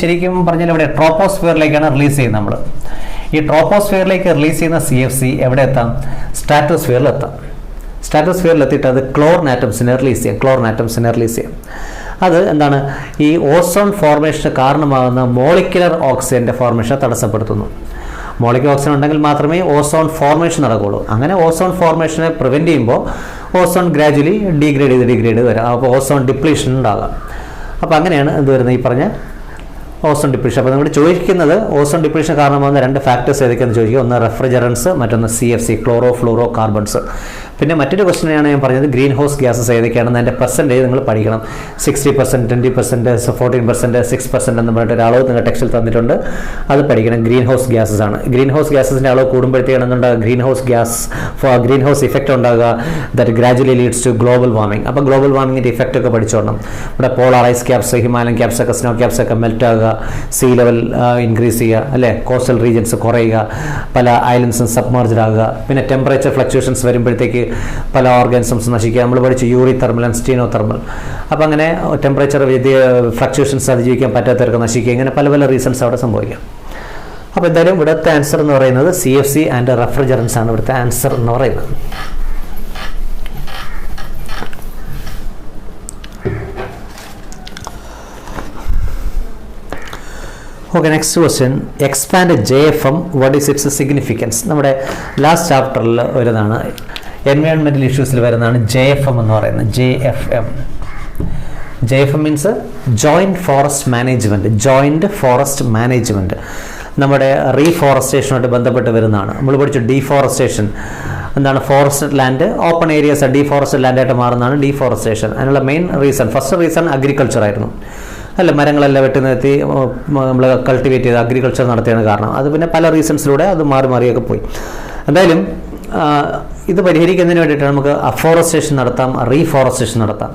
ശരിക്കും പറഞ്ഞാൽ ഇവിടെ ട്രോപ്പോസ്ഫിയറിലേക്കാണ് റിലീസ് ചെയ്യുന്നത്. നമ്മൾ ഈ ട്രോപ്പോസ്ഫിയറിലേക്ക് റിലീസ് ചെയ്യുന്ന CFC എവിടെ എത്താം, സ്ട്രാറ്റോസ്ഫിയറിൽ എത്താം. സ്ട്രാറ്റോസ്ഫിയറിൽ എത്തിയിട്ട് അത് ക്ലോറിൻ ആറ്റംസിനെ റിലീസ് ചെയ്യാം. അത് എന്താണ്, ഈ ഓസോൺ ഫോർമേഷന് കാരണമാകുന്ന മോളിക്കുലർ ഓക്സിജൻ്റെ ഫോർമേഷൻ തടസ്സപ്പെടുത്തുന്നു. മോളിക്കുലർ ഓക്സിജൻ ഉണ്ടെങ്കിൽ മാത്രമേ ഓസോൺ ഫോർമേഷൻ നടക്കുകയുള്ളൂ. അങ്ങനെ ഓസോൺ ഫോർമേഷനെ പ്രിവെൻറ്റ് ചെയ്യുമ്പോൾ ഓസോൺ ഗ്രാജുവലി ഡീഗ്രേഡ് ചെയ്ത് വരാം. അപ്പോൾ ഓസോൺ ഡിപ്ലീഷൻ ഉണ്ടാകാം. അപ്പോൾ അങ്ങനെയാണ് എന്ത് വരുന്നത്, ഈ പറഞ്ഞ ഓസോൺ ഡിപ്ലീഷൻ. അപ്പോൾ നമ്മൾ ചോദിക്കുന്നത് ഓസോൺ ഡിപ്ലീഷൻ കാരണമാകുന്ന 2 ഫാക്ടേഴ്സ് ഏതൊക്കെയാണെന്ന് ചോദിക്കുക. ഒന്ന് റെഫ്രിജറൻസ്, മറ്റൊന്ന് CFC, ക്ലോറോ ഫ്ലൂറോ കാർബൺസ്. പിന്നെ മറ്റൊരു ക്വസ്റ്റ്യനാണ് ഞാൻ പറഞ്ഞത്, ഗ്രീൻ ഹൗസ് ഗ്യാസസ് ഏതൊക്കെയാണെന്ന് അതിൻ്റെ പെർസെൻറ്റേജ് നിങ്ങൾ പഠിക്കണം. 60%, 20%, 14%, 6% എന്ന് പറഞ്ഞിട്ട് ഒരു അളവ് നിങ്ങൾ ടെക്സ്റ്റിൽ തന്നിട്ടുണ്ട്, അത് പഠിക്കണം. ഗ്രീൻ ഹൗസ് ഗ്യാസസ് ആണ്. ഗ്രീൻ ഹൗസ് ഗ്യാസസിൻ്റെ അളവ് കൂടുമ്പോഴത്തേക്കാണെന്നുണ്ടാകുക ഗ്രീൻ ഹൗസ് ഇഫക്റ്റ് ഉണ്ടാകുക, that gradually leads to global warming. അപ്പോൾ ഗ്ലോബൽ വാർമിങ്ങിൻ്റെ ഇഫക്റ്റ് ഒക്കെ പഠിച്ചോണം. ഇവിടെ polar ice caps, Himalayan caps ഒക്കെ, സ്നോ ക്യാപ്സ് ഒക്കെ മെൽറ്റ് ആകുക, സീ ലെവൽ ഇൻക്രീസ് ചെയ്യുക, അല്ലേ, കോസ്റ്റൽ റീജിയൻസ് കുറയുക, പല ഐലൻഡ്സും സബ്മർജ്ഡ് ആകുക. പിന്നെ ടെമ്പറേച്ചർ ഫ്ലക്ച്വേഷൻസ് വരുമ്പോഴത്തേക്ക് പല ഓർഗാനിസംസ് നശിക്കുക. നമ്മൾ പഠിച്ചു Yuri thermal and steno thermal. അപ്പോൾ അങ്ങനെ ടെമ്പറേച്ചർ ഫ്ലക്ച്വേഷൻസ് അതിജീവിക്കാൻ പറ്റാത്തവർക്ക് നശിക്കുക. ഇങ്ങനെ പല പല റീസൺസ് അവിടെ സംഭവിക്കാം. അപ്പോൾ എന്തായാലും ഇവിടുത്തെ ആൻസർ എന്ന് പറയുന്നത് CFC ആൻഡ് റെഫ്രിജറൻസ് ആണ് ഇവിടുത്തെ ആൻസർ എന്ന് പറയുന്നത്. Okay, next question. Expand JFM, what is it's significance? നമ്മുടെ ലാസ്റ്റ് ചാപ്റ്ററിൽ വരുന്നതാണ്, എൻവയോൺമെൻറ്റൽ ഇഷ്യൂസിൽ വരുന്നതാണ് JFM എന്ന് പറയുന്നത്. JFM means joint forest management. Joint forest management നമ്മുടെ റീഫോറസ്റ്റേഷനുമായിട്ട് ബന്ധപ്പെട്ട് വരുന്നതാണ്. നമ്മൾ പഠിച്ചു ഡീഫോറസ്റ്റേഷൻ എന്താണ്, ഫോറസ്റ്റഡ് ലാൻഡ് ഓപ്പൺ ഏരിയാസ് ഡീഫോറസ്റ്റഡ് ലാൻഡായിട്ട് മാറുന്നതാണ് ഡീഫോറസ്റ്റേഷൻ. അതിനുള്ള main reason, first reason agriculture ആയിരുന്നു, അല്ല, മരങ്ങളെല്ലാം വെട്ടി നിർത്തി നമ്മൾ കൾട്ടിവേറ്റ് ചെയ്ത് അഗ്രികൾച്ചർ നടത്തിയാണ് കാരണം. അത് പിന്നെ പല റീസൺസിലൂടെ അത് മാറിയൊക്കെ പോയി. എന്തായാലും ഇത് പരിഹരിക്കുന്നതിന് വേണ്ടിയിട്ട് നമുക്ക് അഫോറസ്റ്റേഷൻ നടത്താം, റീഫോറസ്റ്റേഷൻ നടത്താം.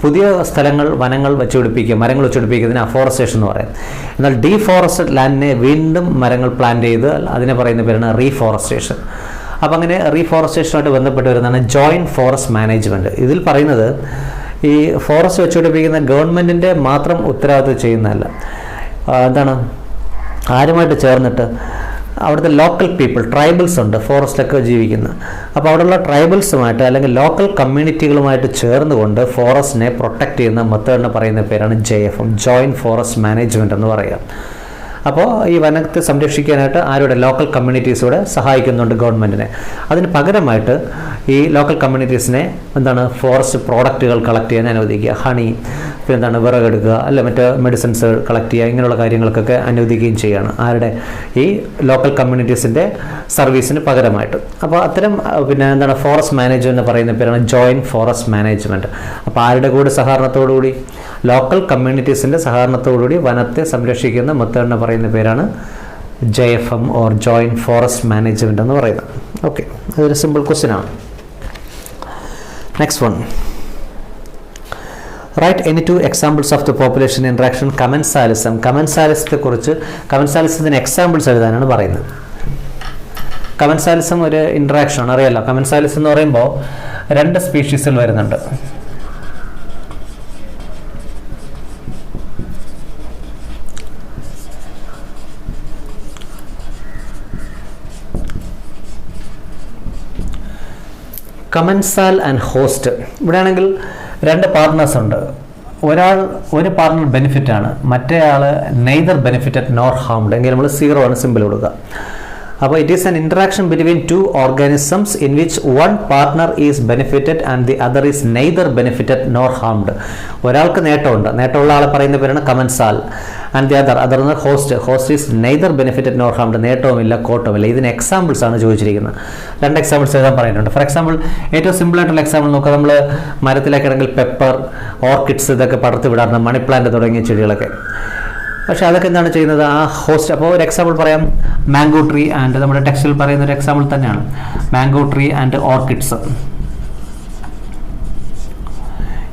പുതിയ സ്ഥലങ്ങൾ വനങ്ങൾ വെച്ചുപിടിപ്പിക്കുക, മരങ്ങൾ വെച്ചുപിടിപ്പിക്കുന്നതിന് അഫോറസ്റ്റേഷൻ എന്ന് പറയും. എന്നാൽ ഡീഫോറസ്റ്റഡ് ലാൻഡിനെ വീണ്ടും മരങ്ങൾ പ്ലാന്റ് ചെയ്ത് അതിനെ പറയുന്ന പേരാണ് റീഫോറസ്റ്റേഷൻ. അപ്പം അങ്ങനെ റീഫോറസ്റ്റേഷനുമായിട്ട് ബന്ധപ്പെട്ട് വരുന്നതാണ് ജോയിൻറ്റ് ഫോറസ്റ്റ് മാനേജ്മെൻറ്റ്. ഇതിൽ പറയുന്നത് ഈ ഫോറസ്റ്റ് വെച്ചുപിടിപ്പിക്കുന്ന ഗവൺമെൻറ്റിൻ്റെ മാത്രം ഉത്തരവാദിത്വം ചെയ്യുന്നതല്ല, എന്താണ്, ആരുമായിട്ട് ചേർന്നിട്ട് അവിടുത്തെ ലോക്കൽ പീപ്പിൾ, ട്രൈബൽസ് ഉണ്ട് ഫോറസ്റ്റിലൊക്കെ ജീവിക്കുന്ന. അപ്പോൾ അവിടെയുള്ള ട്രൈബൽസുമായിട്ട് അല്ലെങ്കിൽ ലോക്കൽ കമ്മ്യൂണിറ്റികളുമായിട്ട് ചേർന്നുകൊണ്ട് ഫോറസ്റ്റിനെ പ്രൊട്ടക്റ്റ് ചെയ്യുന്ന മെത്തേഡിനെ പറയുന്ന പേരാണ് JFM, ജോയിൻറ്റ് ഫോറസ്റ്റ് മാനേജ്മെൻറ്റ് എന്ന് പറയുക. അപ്പോൾ ഈ വനത്തെ സംരക്ഷിക്കാനായിട്ട് ആരുടെ ലോക്കൽ കമ്മ്യൂണിറ്റീസൂടെ സഹായിക്കുന്നുണ്ട് ഗവൺമെൻറ്റിനെ. അതിന് പകരമായിട്ട് ഈ ലോക്കൽ കമ്മ്യൂണിറ്റീസിനെ എന്താണ്, ഫോറസ്റ്റ് പ്രോഡക്റ്റുകൾ കളക്ട് ചെയ്യാൻ അനുവദിക്കുക. ഹണി, പിന്നെ എന്താണ്, വിറകെടുക്കുക, അല്ല മറ്റ് മെഡിസിൻസ് കളക്ട് ചെയ്യുക, ഇങ്ങനെയുള്ള കാര്യങ്ങൾക്കൊക്കെ അനുവദിക്കുകയും ചെയ്യുകയാണ് ആരുടെ, ഈ ലോക്കൽ കമ്മ്യൂണിറ്റീസിൻ്റെ സർവീസിന് പകരമായിട്ട്. അപ്പോൾ അത്തരം പിന്നെ എന്താണ് ഫോറസ്റ്റ് മാനേജ്മെൻറ്റ് പറയുന്ന പേരാണ് ജോയിൻറ്റ് ഫോറസ്റ്റ് മാനേജ്മെൻറ്റ്. അപ്പോൾ ആരുടെ കൂടി സഹകരണത്തോടുകൂടി, ലോക്കൽ കമ്മ്യൂണിറ്റീസിൻ്റെ സഹകരണത്തോടുകൂടി വനത്തെ സംരക്ഷിക്കുന്ന മെത്തേഡിനെ പറയുന്ന പേരാണ് JFM or joint forest management എന്ന് പറയുന്നത്. ഓക്കെ, അതൊരു സിമ്പിൾ ക്വസ്റ്റ്യൻ ആണ്. Next one. Write any 2 examples of the population interaction commensalism. കമൻസാലിസത്തിന് എക്സാമ്പിൾസ് എഴുതാനാണ് പറയുന്നത്. കമൻസാലിസം ഒരു ഇൻട്രാക്ഷൻ ആണ്, അറിയാലോ. കമൻസാലിസം എന്ന് പറയുമ്പോൾ 2 സ്പീഷീസിൽ വരുന്നുണ്ട്. Commensal and host. ഇവിടെ ആണെങ്കിൽ 2 പാർട്ട്നേഴ്സ് ഉണ്ട്. ഒരു പാർട്ട്ണർ ബെനിഫിറ്റാണ്, മറ്റേ ആൾ നെയ്തർ ബെനിഫിറ്റഡ് നോർ ഹാംഡ് എങ്കിൽ നമ്മൾ 0 ആണ് സിമ്പിൾ കൊടുക്കുക. അപ്പോൾ it is an interaction between 2 organisms in which one partner is benefited and the other is neither benefited nor harmed. ഒരാൾക്ക് നേട്ടമുണ്ട്, നേട്ടമുള്ള ആളെ പറയുന്ന പേരാണ് കമൻസാൽ. ആൻഡ് ദി അതർ എന്ന് host is neither benefited nor harmed, നേട്ടവുമില്ല കോട്ടവുമില്ല. ഇതിന് എക്സാമ്പിൾസ് ആണ് ചോദിച്ചിരിക്കുന്നത്. 2 എക്സാമ്പിൾസ് എഴുതാൻ പറയുന്നുണ്ട്. ഫോർ എക്സാമ്പിൾ, ഏറ്റവും സിമ്പിൾ ആയിട്ടുള്ള എക്സാമ്പിൾ നോക്കുക. നമ്മൾ മരത്തിലൊക്കെ ആണെങ്കിൽ പെപ്പർ, ഓർക്കിഡ്സ് ഇതൊക്കെ പടർത്തി വിടാറുണ്ട്, മണി പ്ലാന്റ് തുടങ്ങിയ ചെടികളൊക്കെ. പക്ഷേ അതൊക്കെ എന്താണ് ചെയ്യുന്നത്, ആ ഹോസ്റ്റ്. അപ്പോൾ ഒരു എക്സാമ്പിൾ പറയാം, മാംഗോ ട്രീ ആൻഡ്, നമ്മുടെ ടെക്സ്റ്റിൽ പറയുന്ന ഒരു എക്സാമ്പിൾ തന്നെയാണ് മാംഗോ ട്രീ ആൻഡ് ഓർക്കിഡ്സ്.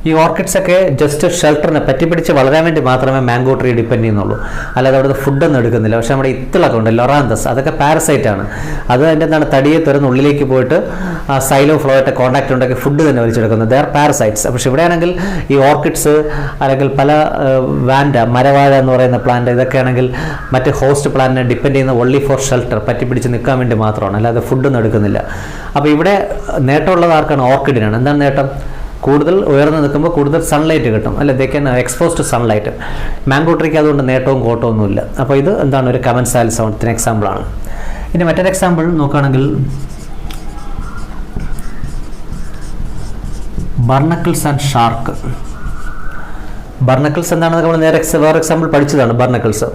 ഈ ഓർക്കിഡ്സ് ഒക്കെ ജസ്റ്റ് ഷെൽട്ടറിനെ പറ്റിപ്പിടിച്ച് വളരാൻ വേണ്ടി മാത്രമേ മാംഗോ ട്രീ ഡിപ്പെൻഡ് ചെയ്യുന്നുള്ളൂ, അല്ലാതെ അവിടുത്തെ ഫുഡൊന്നും എടുക്കുന്നില്ല. പക്ഷേ നമ്മുടെ ഇത്തിളൊക്കെ ഉണ്ട്, ലൊറാന്തസ്, അതൊക്കെ പാരസൈറ്റാണ്. അത് അതിൻ്റെ എന്താണ്, തടിയെ തുറന്ന് ഉള്ളിലേക്ക് പോയിട്ട് ആ സൈലോ ഫ്ലോ ആയിട്ട് കോൺടാക്ട് ഉണ്ടാക്കി ഫുഡ് തന്നെ വലിച്ചെടുക്കുന്നത്. They are parasites. പക്ഷേ ഇവിടെയാണെങ്കിൽ ഈ ഓർക്കിഡ്സ് അല്ലെങ്കിൽ പല മരവാഴ എന്ന് പറയുന്ന പ്ലാന്റ്, ഇതൊക്കെ ആണെങ്കിൽ മറ്റ് ഹോസ്റ്റ് പ്ലാന്റിനെ ഡിപ്പെൻഡ് ചെയ്യുന്ന ഒൺലി ഫോർ ഷെൽട്ടർ, പറ്റിപ്പിടിച്ച് നിൽക്കാൻ വേണ്ടി മാത്രമാണ്, അല്ലാതെ ഫുഡൊന്നും എടുക്കുന്നില്ല. അപ്പോൾ ഇവിടെ നേട്ടമുള്ളത് ആർക്കാണ്, ഓർക്കിഡിനാണ്. എന്താണ് നേട്ടം, കൂടുതൽ ഉയർന്നു നിൽക്കുമ്പോൾ കൂടുതൽ സൺലൈറ്റ് കിട്ടും, അല്ലെ, they can expose to sunlight. Mango ട്രീക്ക് അതുകൊണ്ട് നേട്ടവും കോട്ടമൊന്നുമില്ല. അപ്പോൾ ഇത് എന്താണ്, ഒരു കമൻസാലിസത്തിന് എക്സാമ്പിളാണ്. ഇനി മറ്റൊരു എക്സാമ്പിൾ നോക്കുകയാണെങ്കിൽ ബർണക്കിൾസ് ആൻഡ് ഷാർക്ക്. ബർണക്കിൾസ് എന്താണെന്ന് നമ്മൾ വേറെ എക്സാമ്പിൾ പഠിച്ചതാണ്. ബർണക്കിൾസ്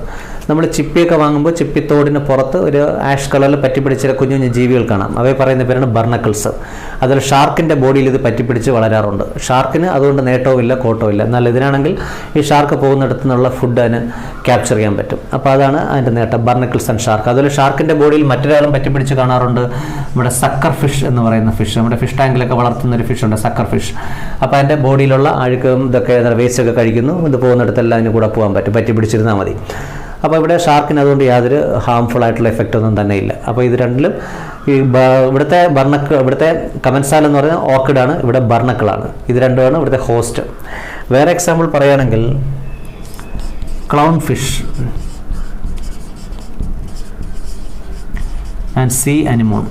നമ്മൾ ചിപ്പിയൊക്കെ വാങ്ങുമ്പോൾ ചിപ്പിത്തോടിന് പുറത്ത് ഒരു ആഷ് കളറിൽ പറ്റിപ്പിടിച്ച കുഞ്ഞു കുഞ്ഞു ജീവികൾ കാണാം, അവയെ പറയുന്ന പേരാണ് ബർണക്കിൾസ്. അതിൽ ഷാർക്കിൻ്റെ ബോഡിയിൽ ഇത് പറ്റിപ്പിടിച്ച് വളരാറുണ്ട്. ഷാർക്കിന് അതുകൊണ്ട് നേട്ടവും ഇല്ല കോട്ടവും ഇല്ല. എന്നാൽ ഇതിനാണെങ്കിൽ ഈ ഷാർക്ക് പോകുന്നിടത്തു നിന്നുള്ള ഫുഡ് അതിന് ക്യാപ്ചർ ചെയ്യാൻ പറ്റും. അപ്പോൾ അതാണ് അതിൻ്റെ നേട്ടം, ബർണക്കിൾസ് ആൻഡ് ഷാർക്ക്. അതുപോലെ ഷാർക്കിൻ്റെ ബോഡിയിൽ മറ്റൊരാളും പറ്റിപ്പിടിച്ച് കാണാറുണ്ട്, നമ്മുടെ സക്കർ ഫിഷ് എന്ന് പറയുന്ന ഫിഷ്. നമ്മുടെ ഫിഷ് ടാങ്കിലൊക്കെ വളർത്തുന്ന ഒരു ഫിഷ് ഉണ്ട്, സക്കർ ഫിഷ്. അപ്പോൾ അതിൻ്റെ ബോഡിയിലുള്ള അഴുക്കും ഇതൊക്കെ വേസ്റ്റൊക്കെ കഴിക്കുന്നു, ഇത് പോകുന്നിടത്തെല്ലാം അതിന് കൂടെ പോകാൻ പറ്റും, പറ്റിപ്പിടിച്ചിരുന്നാൽ മതി. അപ്പോൾ ഇവിടെ ഷാർക്കിന് അതുകൊണ്ട് യാതൊരു ഹാംഫുൾ ആയിട്ടുള്ള എഫക്റ്റ് ഒന്നും തന്നെ ഇല്ല. അപ്പോൾ ഇത് രണ്ടിലും ഇവിടുത്തെ ഇവിടുത്തെ കമൻസാൽ എന്ന് പറയുന്നത് ഓർക്കിഡാണ്, ഇവിടെ ബർണക്കിളാണ്. ഇത് രണ്ടുമാണ് ഇവിടുത്തെ ഹോസ്റ്റ്. വേറെ എക്സാമ്പിൾ പറയുകയാണെങ്കിൽ clown fish and sea anemone.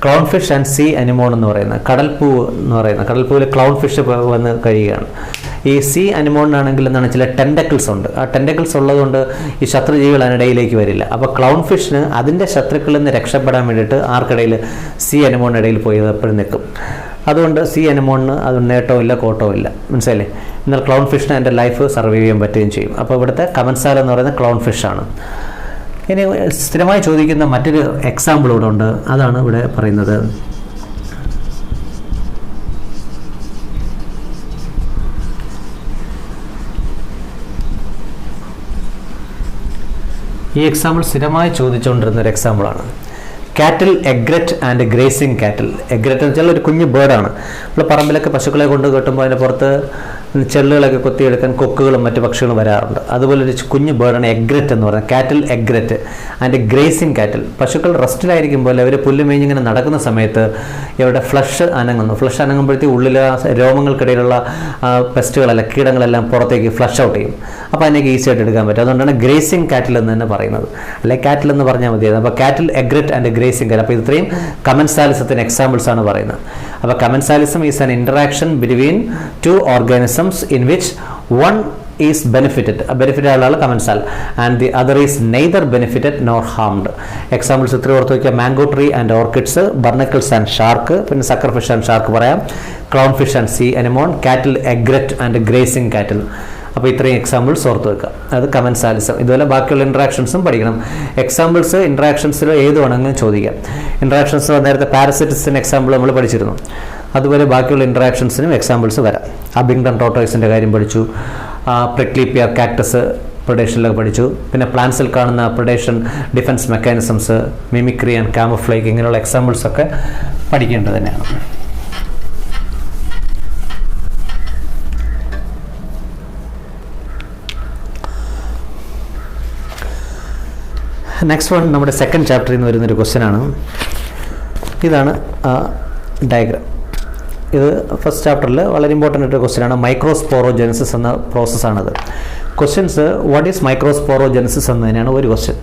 Clown fish and sea anemone എന്ന് പറയുന്നത് കടൽപ്പൂവ് എന്ന് പറയുന്നത്, കടൽപ്പൂവിൽ ക്ലൗൺ ഫിഷ് വന്ന് കഴിയുകയാണ്. ഈ സീ അനിമോണിനാണെങ്കിൽ എന്താണ് ചില ടെൻഡക്കിൾസ് ഉണ്ട്. ആ ടെൻഡക്കിൾസ് ഉള്ളതുകൊണ്ട് ഈ ശത്രുജീവികൾ അതിനിടയിലേക്ക് വരില്ല. അപ്പോൾ ക്ലൗൺ ഫിഷിന് അതിൻ്റെ ശത്രുക്കളിൽ നിന്ന് രക്ഷപ്പെടാൻ വേണ്ടിയിട്ട് ആർക്കിടയിൽ സീ അനിമോണിനിടയിൽ പോയി എപ്പോഴും നിൽക്കും. അതുകൊണ്ട് സീ അനിമോണിന് അത് നേട്ടവും ഇല്ല കോട്ടവും ഇല്ല, മനസ്സിലല്ലേ. എന്നാൽ ക്ലൗൺ ഫിഷിന് അതിൻ്റെ ലൈഫ് സർവൈവ് ചെയ്യാൻ പറ്റുകയും ചെയ്യും. അപ്പോൾ ഇവിടുത്തെ കമൻസാൽ എന്ന് പറയുന്നത് ക്ലൗൺ ഫിഷാണ്. ഇനി സ്ഥിരമായി ചോദിക്കുന്ന മറ്റൊരു എക്സാമ്പിൾ ഇവിടെ ഉണ്ട്, അതാണ് ഇവിടെ പറയുന്നത്. ഈ എക്സാമ്പിൾ സ്ഥിരമായി ചോദിച്ചുകൊണ്ടിരുന്ന ഒരു എക്സാമ്പിളാണ്. കാറ്റിൽ എഗ്രറ്റ് ആൻഡ് ഗ്രേസിങ് കാറ്റിൽ. എഗ്രറ്റ് എന്ന് വെച്ചാൽ ഒരു കുഞ്ഞു ബേർഡാണ്. നമ്മൾ പറമ്പിലൊക്കെ പശുക്കളെ കൊണ്ട് കെട്ടുമ്പോൾ അതിൻ്റെ പുറത്ത് ചെള്ളുകളൊക്കെ കൊത്തിയെടുക്കാൻ കൊക്കുകളും മറ്റു പക്ഷികളും വരാറുണ്ട്. അതുപോലെ ഒരു കുഞ്ഞു ബേർഡാണ് എഗ്രറ്റ് എന്ന് പറയുന്നത്. കാറ്റിൽ എഗ്രറ്റ് ആൻഡ് ഗ്രേസിങ് കാറ്റിൽ. പശുക്കൾ റെസ്റ്റിലായിരിക്കുമ്പോൾ അവർ പുല്ല് മേഞ്ഞിങ്ങനെ നടക്കുന്ന സമയത്ത് ഇവരുടെ ഫ്ലഷ് അനങ്ങുന്നു. ഫ്ലഷ് അനങ്ങുമ്പോഴത്തേക്ക് ഉള്ളിൽ രോമങ്ങൾക്കിടയിലുള്ള പെസ്റ്റുകളല്ല കീടങ്ങളെല്ലാം പുറത്തേക്ക് ഫ്ലഷ് ഔട്ട് ചെയ്യും. അപ്പോൾ അതിനൊക്കെ ഈസി ആയിട്ട് എടുക്കാൻ പറ്റും. അതുകൊണ്ടാണ് ഗ്രേസിങ് കാറ്റിൽ എന്ന് തന്നെ പറയുന്നത്, അല്ലെങ്കിൽ കാറ്റിൽ എന്ന് പറഞ്ഞാൽ മതിയായിരുന്നു. അപ്പോൾ കാറ്റിൽ എഗ്രറ്റ് ആൻഡ് ഗ്രേസിങ് കാറ്റ്. അപ്പോൾ ഇത്രയും കമൻസാലിസത്തിന് എക്സാമ്പിൾസ് ആണ് പറയുന്നത്. അപ്പോൾ commensalism is an interaction between two organisms in which one is benefited ആളാണ് commensal and the other is neither benefited nor harmed. Examples ഇത്ര ഓർത്ത് വയ്ക്കുക. Mango tree and orchids, barnacles and shark, പിന്നെ സക്കർ ഫിഷ് ആൻഡ് ഷാർക്ക് പറയാം, clown fish and sea anemone, cattle egret and grazing cattle. അപ്പോൾ ഇത്രയും examples ഓർത്ത് വെക്കുക. അത് കമൻസാലിസം. ഇതുപോലെ ബാക്കിയുള്ള ഇൻട്രാക്ഷൻസും പഠിക്കണം. എക്സാമ്പിൾസ് ഇൻട്രാക്ഷൻസിൽ ഏത് വേണമെങ്കിലും ചോദിക്കാം. ഇൻട്രാക്ഷൻസ് നേരത്തെ പാരസിറ്റിക്സിന് എക്സാമ്പിൾ നമ്മൾ പഠിച്ചിരുന്നു. അതുപോലെ ബാക്കിയുള്ള ഇൻട്രാക്ഷൻസിനും എക്സാമ്പിൾസ് വരാം. അബിങ്ടൺ ടോട്ടോയ്സിൻ്റെ കാര്യം പഠിച്ചു, പ്രിക്ലീപ്പിയ കാക്ടസ് പ്രൊഡേഷനിലൊക്കെ പഠിച്ചു. പിന്നെ പ്ലാന്റ്സിൽ കാണുന്ന predation defence mechanisms, mimicry and camouflage, ഇങ്ങനെയുള്ള എക്സാമ്പിൾസൊക്കെ പഠിക്കേണ്ടത് തന്നെയാണ്. നെക്സ്റ്റ് വൺ നമ്മുടെ സെക്കൻഡ് ചാപ്റ്ററിൽ നിന്ന് വരുന്നൊരു ക്വസ്റ്റ്യനാണ്. ഇതാണ് ഡയഗ്രാം. ഇത് ഫസ്റ്റ് ചാപ്റ്ററിൽ വളരെ ഇമ്പോർട്ടൻ്റ് ആയിട്ടൊരു ക്വസ്റ്റ്യനാണ്. മൈക്രോസ്പോറോജെനസിസ് എന്ന പ്രോസസ്സാണത്. ക്വസ്റ്റ്യൻസ് വാട്ട് ഈസ് മൈക്രോസ്പോറോജെനസിസ് എന്നതിനാണ് ഒരു question.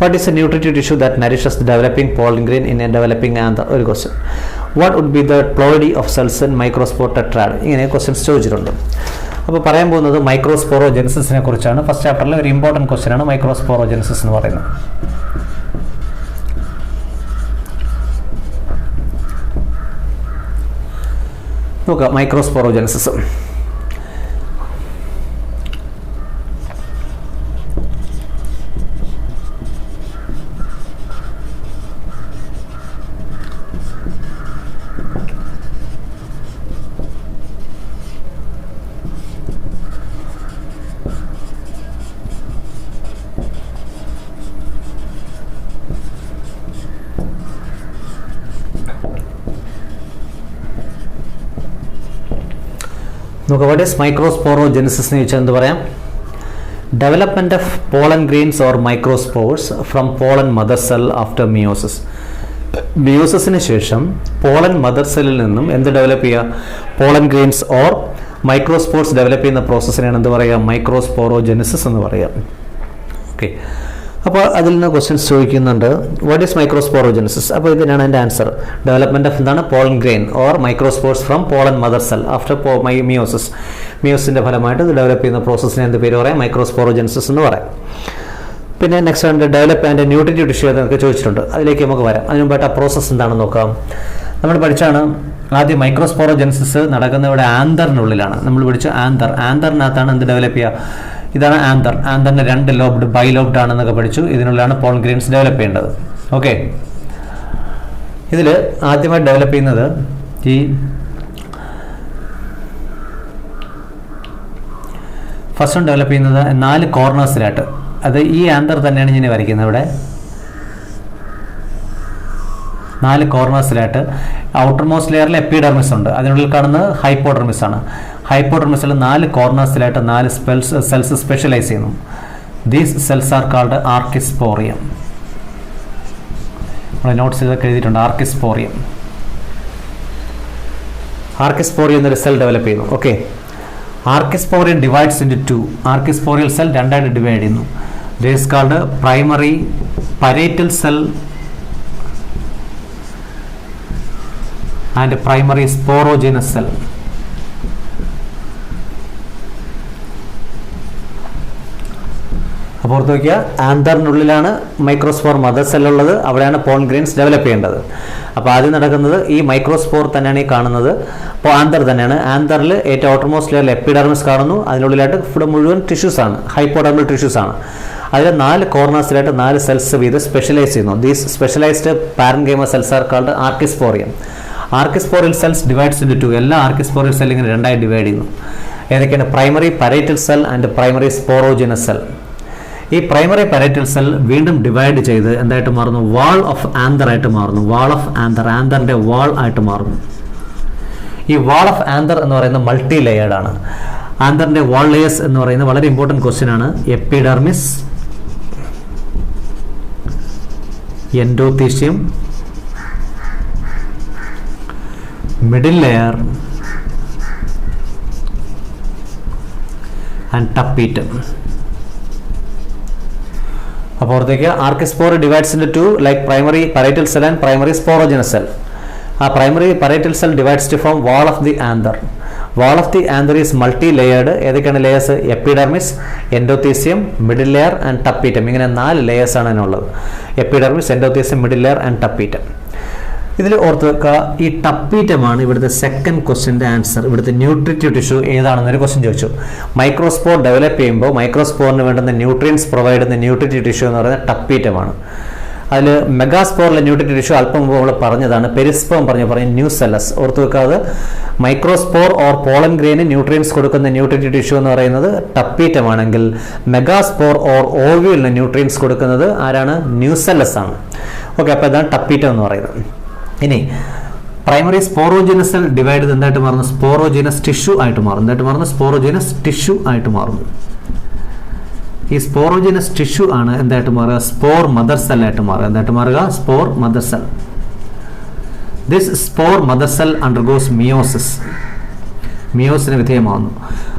What is a nutritive tissue that nourishes the developing pollen grain in a developing anther, ഒരു question. What would be the ploidy of cells in microspore tetrad, ഇങ്ങനെ questions ചോദിച്ചിട്ടുണ്ട്. അപ്പോൾ പറയാൻ പോകുന്നത് മൈക്രോസ്പോറോജെനസിസിനെ കുറിച്ചാണ്. First ചാപ്റ്ററിലെ ഒരു ഇമ്പോർട്ടൻറ്റ് ക്വസ്റ്റ്യനാണ് മൈക്രോസ്പോറോജെനസിസ് എന്ന് പറയുന്നത്. നോക്കാം മൈക്രോസ്പോറോജെനസിസ്. നോക്കുക, വാട്ട് ഈസ് മൈക്രോസ്പോറോജെനസിസ് എന്ന് ചോദിച്ചാൽ എന്ത് പറയാം? Development of pollen grains or microspores from pollen mother cell after meiosis. മിയോസിസിന് ശേഷം പോളൻ മദർ സെല്ലിൽ നിന്നും എന്ത് ഡെവലപ്പ് ചെയ്യുക? Pollen grains or microspores develop ചെയ്യുന്ന പ്രോസസ്സിനാണ് എന്ത് പറയുക? മൈക്രോസ്പോറോജെനസിസ് എന്ന് പറയുക. ഓക്കെ, അപ്പോൾ അതിൽ നിന്ന് ക്വസ്റ്റ്യൻസ് ചോദിക്കുന്നുണ്ട്. What is microsporogenesis? അപ്പോൾ ഇതിനാണ് എൻ്റെ ആൻസർ. ഡെവലപ്മെൻറ്റ് ഓഫ് എന്താണ്? Pollen grain or microspores from pollen mother cell after meiosis. മിയോസിൻ്റെ ഫലമായിട്ട് ഇത് ഡെവലപ്പ് ചെയ്യുന്ന പ്രോസസ്സിനെ എന്ത് പേര് പറയാം? മൈക്രോസ്പോറോജെനസിസ് എന്ന് പറയാം. പിന്നെ നെക്സ്റ്റ് ഉണ്ട് ഡെവലപ്പ് ആൻഡ് ന്യൂട്രിറ്റീവ് ടിഷ്യൂ എന്നൊക്കെ ചോദിച്ചിട്ടുണ്ട്. അതിലേക്ക് നമുക്ക് വരാം. അതിന് മുമ്പായിട്ട് ആ പ്രോസസ്സ് എന്താണെന്ന് നോക്കാം. നമ്മൾ പഠിച്ചാണ് ആദ്യം മൈക്രോസ്പോറോജെനസിസ് നടക്കുന്ന ഇവിടെ ആന്തറിനുള്ളിലാണ്. നമ്മൾ പഠിച്ച ആന്തറിനകത്താണ് എന്ത് ഡെവലപ്പ് ചെയ്യുക? ഇതാണ് ആന്തർ. ആന്തറിന് 2 ലോബ്ഡ് ബൈലോബ്ഡ് ആണെന്നൊക്കെ പഠിച്ചു. ഇതിനുള്ളിലാണ് പോളൻ ഗ്രെയിൻസ് ഡെവലപ്പ് ചെയ്യേണ്ടത്. ഓക്കെ, ഇതിൽ ആദ്യമായി ഡെവലപ്പ് ചെയ്യുന്നത് ഈ ഫസ്റ്റ് ഡെവലപ്പ് ചെയ്യുന്നത് 4 കോർണേഴ്സിലായിട്ട്. അത് ഈ ആന്തർ തന്നെയാണ് ഞാൻ വരയ്ക്കുന്നത്. ഇവിടെ 4 കോർണേഴ്സിലായിട്ട് ഔട്ടർ മോസ്റ്റ് ലെയറിൽ എപ്പിഡെർമിസ് ഉണ്ട്. അതിനുള്ളിൽ കാണുന്നത് ഹൈപ്പോഡെർമിസ് ആണ്. ഹൈപ്പോഡെർമിസിൽ 4 കോർണേഴ്സിലായിട്ട് 4 സെൽസ് സ്പെഷ്യലൈസ് ചെയ്യുന്നു. These cells are called archesporium. നമ്മുടെ നോട്ട്സ് ഇതൊക്കെ എഴുതിയിട്ടുണ്ട്. ആർക്കിസ്പോറിയം എന്നൊരു സെൽ ഡെവലപ്പ് ചെയ്യുന്നു. Okay, archesporium divides into 2. Archesporial cell രണ്ടായിട്ട് ഡിവൈഡ് ചെയ്യുന്നു. This is called primary parietal cell and primary sporogenous cell. അപ്പോൾ ഓർത്ത് വയ്ക്കുക, ആന്തറിനുള്ളിലാണ് മൈക്രോസ്പോർ മദർ സെല്ലുള്ളത്. അവിടെയാണ് പോളൻ ഗ്രെയിൻസ് ഡെവലപ്പ് ചെയ്യേണ്ടത്. അപ്പോൾ ആദ്യം നടക്കുന്നത് ഈ മൈക്രോസ്പോർ തന്നെയാണ് ഈ കാണുന്നത്. അപ്പോൾ ആന്തർ തന്നെയാണ്. ആന്തറിൽ ഏറ്റവും ഔട്ടർമോസ്റ്റ് ലെയറിൽ എപ്പിഡെർമിസ് കാണുന്നു. അതിനുള്ളിലായിട്ട് ഇവിടെ മുഴുവൻ ടിഷ്യൂസ് ആണ്, ഹൈപ്പോഡെർമൽ ടിഷ്യൂസ് ആണ്. അതിൽ 4 കോർണേഴ്സിലായിട്ട് 4 സെൽസ് വീതം സ്പെഷ്യലൈസ് ചെയ്യുന്നു. These specialised parenchyma cells are called archesporium. Archesporial cells divides into 2. എല്ലാ ആർക്കിസ്പോറിയൽ സെൽ ഇങ്ങനെ രണ്ടായി ഡിവൈഡ് ചെയ്യുന്നു. ഏതൊക്കെയാണ്? Primary parietal cell and primary sporogenous cell. ഈ പ്രൈമറി പരേറ്റൽ സെൽ വീണ്ടും ഡിവൈഡ് ചെയ്ത് എന്തായിട്ട് മാറുന്നു? വാൾ ഓഫ് ആന്തർ ആയിട്ട് മാറുന്നു. വാൾ ഓഫ് ആന്തർ, ആന്തറിന്റെ വാൾ ആയിട്ട് മാറുന്നു. ഈ വാൾ ഓഫ് ആന്തർ എന്ന് പറയുന്നത് മൾട്ടി ലെയേർഡ് ആണ്. ആന്തറിന്റെ വാൾ ലെയേഴ്സ് എന്ന് പറയുന്നത് വളരെ ഇമ്പോർട്ടൻറ്റ് ക്വസ്റ്റ്യൻ ആണ്. Epidermis, endothecium, middle layer and tapetum. അപ്പോൾ ഓർത്തേക്ക്, archespore divides into 2 like primary parietal cell and primary sporogenous cell. ആ primary parietal cell divides to form wall of the anther. Wall of the anther is multi layered. ഏതൊക്കെയാണ് layers? Epidermis, endothecium, middle layer and tapetum. ഇങ്ങനെ 4 ലെയേഴ്സാണ് അതിനുള്ളത്. Epidermis, endothecium, middle layer and tapetum. ഇതിൽ ഓർത്ത് വെക്കുക, ഈ ടപ്പീറ്റമാണ് ഇവിടുത്തെ സെക്കൻഡ് ക്വസ്റ്റ്യൻ്റെ ആൻസർ. ഇവിടുത്തെ ന്യൂട്രിറ്റീവ് ടിഷ്യൂ ഏതാണെന്നൊരു ക്വസ്റ്റ്യൻ ചോദിച്ചു. മൈക്രോസ്പോർ ഡെവലപ്പ് ചെയ്യുമ്പോൾ മൈക്രോസ്പോറിന് വേണ്ടുന്ന ന്യൂട്രിയൻസ് പ്രൊവൈഡ് ചെയ്യുന്ന ന്യൂട്രിറ്റീവ് ടിഷ്യൂ എന്ന് പറയുന്നത് ടപ്പീറ്റമാണ്. അതിൽ മെഗാസ്പോറിലെ ന്യൂട്രിറ്റീവ് ടിഷ്യൂ അല്പം മുമ്പ് നമ്മൾ പറഞ്ഞതാണ്. പെരിസ്പോം പറഞ്ഞു ന്യൂസെല്ലസ്. ഓർത്ത് വെക്കാതെ, മൈക്രോസ്പോർ ഓർ പോളൻ ഗ്രെയിന് ന്യൂട്രിയൻസ് കൊടുക്കുന്ന ന്യൂട്രിറ്റീവ് ടിഷ്യൂ എന്ന് പറയുന്നത് ടപ്പീറ്റമാണെങ്കിൽ മെഗാസ്പോർ ഓർ ഓവ്യൂലിന് ന്യൂട്രിയൻസ് കൊടുക്കുന്നത് ആരാണ്? ന്യൂസെല്ലസ് ആണ്. ഓക്കെ, അപ്പോൾ ഇതാണ് ടപ്പീറ്റം എന്ന് പറയുന്നത്. ഇനി പ്രൈമറി സ്പോറോജിനസ് സെൽ ഡിവൈഡ് ചെയ്ത് എന്തായിട്ട് മാറുന്നു? സ്പോറോജിനസ് ടിഷ്യൂ ആയിട്ട് മാറും. എന്തായിട്ട് മാറുന്നു? സ്പോറോജിനസ് ടിഷ്യൂ ആയിട്ട് മാറുന്നു. ഈ സ്പോറോജിനസ് ടിഷ്യൂ ആണ് എന്തായിട്ട് മാറുക? സ്പോർ മദർ സെൽ ആയിട്ട് മാറുക. എന്തായിട്ട് മാറുക? Spore mother cell. This spore mother cell undergoes meiosis. മിയോസിന് വിധേയമാകുന്നു.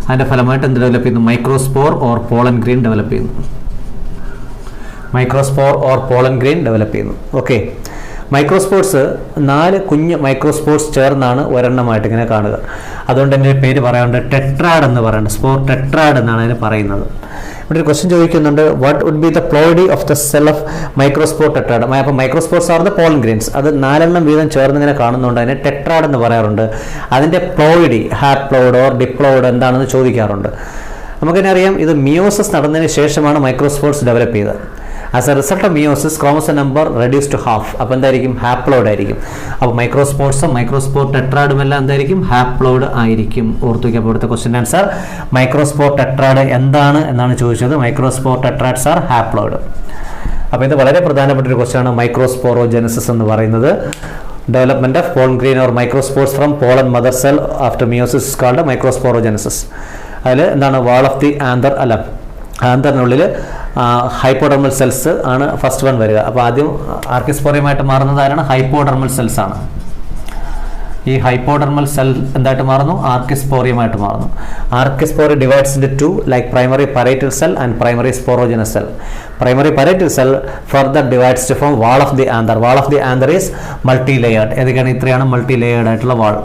അതിന്റെ ഫലമായിട്ട് എന്ത് ഡെവലപ്പ് ചെയ്യുന്നു? Microspore or pollen grain develop ചെയ്യുന്നു. Microspore or pollen grain develop ചെയ്യുന്നു. ഓക്കെ, മൈക്രോസ്പോർട്സ് 4 കുഞ്ഞ് മൈക്രോസ്പോർട്സ് ചേർന്നാണ് ഒരെണ്ണമായിട്ട് ഇങ്ങനെ കാണുക. അതുകൊണ്ട് എൻ്റെ പേര് പറയാറുണ്ട് ടെട്രാഡ് എന്ന് പറയുന്നത്. സ്പോർ ടെട്രാഡ് എന്നാണ് അതിന് പറയുന്നത്. ഇവിടെ ഒരു ക്വസ്റ്റ്യൻ ചോദിക്കുന്നുണ്ട്, what would be the ploidy of the cell of microspore tetrad. അപ്പോൾ microspores are the pollen grains. അത് 4 വീതം ചേർന്ന് ഇങ്ങനെ കാണുന്നുണ്ട്. അതിനെ ടെട്രാഡ് എന്ന് പറയാറുണ്ട്. അതിൻ്റെ പ്ലോയിഡി, ഹാപ്ലോയിഡ് ഓർ ഡിപ്ലോയിഡ് എന്താണെന്ന് ചോദിക്കാറുണ്ട്. നമുക്കതിനെ അറിയാം, ഇത് മിയോസിസ് നടന്നതിന് ശേഷമാണ് മൈക്രോസ്പോർട്സ് ഡെവലപ്പ് ചെയ്തത്. As a result of meiosis chromosome number reduce to half. അപ്പോൾ എന്തായിരിക്കും? ഹാപ്ലോയിഡ് ആയിരിക്കും. അപ്പോൾ മൈക്രോസ്പോർട്സും മൈക്രോസ്പോർ ടെട്രാഡും എല്ലാം എന്തായിരിക്കും? ഹാപ്ലോയിഡ് ആയിരിക്കും. ഓർത്തു വയ്ക്കുക. അപ്പോൾ ഇവിടുത്തെ ക്വസ്റ്റ്യൻ ആൻസർ മൈക്രോസ്പോർ ടെട്രാഡ് എന്താണ് എന്നാണ് ചോദിച്ചത്. Microspore tetrads are haploid. അപ്പോൾ ഇത് വളരെ പ്രധാനപ്പെട്ട ഒരു ക്വസ്റ്റ്യൻ ആണ് മൈക്രോസ്പോറോജെനസിസ് എന്ന് പറയുന്നത്. Development of pollen grain or microspores from pollen mother cell after meiosis called microsporogenesis. അതിൽ എന്താണ്? വാൾ ഓഫ് ദി ആന്തർ, അല്ല, ആന്തറിനുള്ളിൽ ഹൈപ്പോഡെർമൽ സെൽസ് ആണ് ഫസ്റ്റ് വൺ വരിക. അപ്പോൾ ആദ്യം ആർക്കിസ്പോറിയമായിട്ട് മാറുന്നത് ആരാണ്? ഹൈപ്പോഡെർമൽ സെൽസ് ആണ്. ഈ ഹൈപ്പോഡെർമൽ സെൽ എന്തായിട്ട് മാറുന്നു? ആർക്കിസ്പോറിയമായിട്ട് മാറുന്നു. Archesporium divides into 2 like primary parietal cell and primary sporogenous cell. Primary parietal cell further divides to form wall of the anther. Wall of the anther is multi layered. ഏതൊക്കെയാണ്? ഇത്രയാണ് multi layered ആയിട്ടുള്ള wall.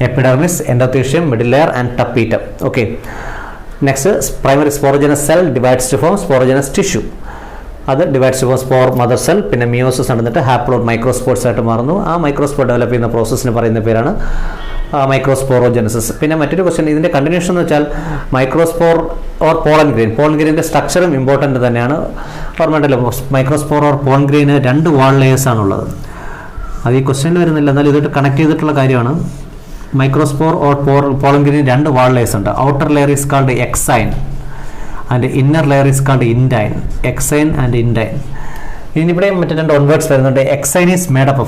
Epidermis, endothecium, middle layer and tapetum. Okay, next primary sporogenous cell divides to form sporogenous tissue. അത് divides to form spore mother cell. പിന്നെ meiosis നടന്നിട്ട് haploid microspores ആയിട്ട് മാറുന്നു. ആ microspore develop ചെയ്യുന്ന പ്രോസസ്സിന് പറയുന്ന പേരാണ് മൈക്രോസ്പോറോജെനസിസ്. പിന്നെ മറ്റൊരു ക്വസ്റ്റ്യൻ, ഇതിൻ്റെ കണ്ടിന്യൂഷൻ എന്ന് വെച്ചാൽ microspore or pollen grain. Pollen ഗ്രെയിൻ്റെ സ്ട്രക്ചറും ഇമ്പോർട്ടൻ്റ് തന്നെയാണ്. ഓർമ്മയുണ്ടല്ലോ, മൈക്രോസ്പോർ ഓർ പോളൻ ഗ്രെയിന് 2 വാൾ ലെയേഴ്സ് ആണുള്ളത്. അത് ഈ ക്വസ്റ്റ്യനിൽ വരുന്നില്ല, എന്നാൽ ഇതായിട്ട് കണക്ട് ചെയ്തിട്ടുള്ള കാര്യമാണ്. Microspore or pollen grain 2 wall layers ഉണ്ട്. Outer layer is called exine and inner layer is called intine. Exine and intine. ഇനിയിവിടെ മറ്റു 2 ഓൺവേർഡ്സ് വരുന്നുണ്ട്. Exine is made up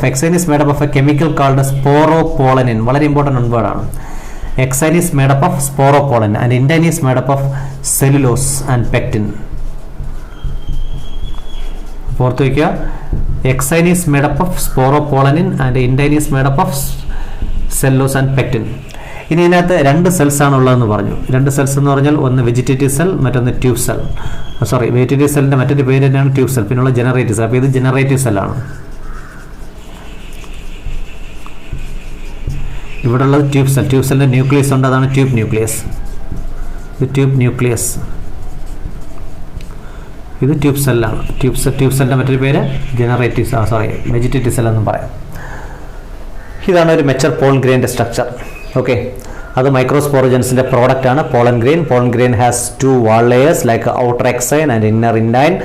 of a chemical called sporopollenin. വളരെ ഇമ്പോർട്ടൻ്റ് ഓൺവേർഡാണ്. Exine is made up of sporopollen and indine is made up of cellulose and pectin. ഓർത്ത് വയ്ക്കുക, exine is made up of sporopollenin and intine is made up of cellulose and pectin. ഇനി ഇതിനകത്ത് 2 cells ആണ് ഉള്ളതെന്ന് പറഞ്ഞു. 2 cells എന്ന് പറഞ്ഞാൽ ഒന്ന് വെജിറ്റേറ്റീവ് സെൽ, മറ്റൊന്ന് ട്യൂബ് സെൽ. വെജിറ്റേറ്റീവ് സെല്ലിൻ്റെ മറ്റൊരു പേര് തന്നെയാണ് ട്യൂബ് സെൽ. പിന്നെയുള്ള ജനറേറ്റീവ് സെൽ. അപ്പോൾ ഇത് ജനറേറ്റീവ് സെല്ലാണ്. ഇവിടെ ഉള്ളത് ട്യൂബ് സെൽ. ട്യൂബ് സെല്ലിൻ്റെ ന്യൂക്ലിയസ് ഉണ്ട്, അതാണ് ട്യൂബ് ന്യൂക്ലിയസ്. ഇത് ട്യൂബ് ന്യൂക്ലിയസ്, ഇത് ട്യൂബ് സെല്ലാണ്. ട്യൂബ് സെല്ലിൻ്റെ മറ്റൊരു പേര് വെജിറ്റേറ്റീവ് സെൽ എന്നും പറയാം. ഇതാണ് ഒരു മെച്ചർ പോളൻ ഗ്രെയിൻ്റെ സ്ട്രക്ചർ. ഓക്കെ, അത് മൈക്രോസ്പോറോജൻസിൻ്റെ പ്രോഡക്റ്റ് ആണ് pollen grain. Pollen grain has 2 wall layers like outer exine and inner indine.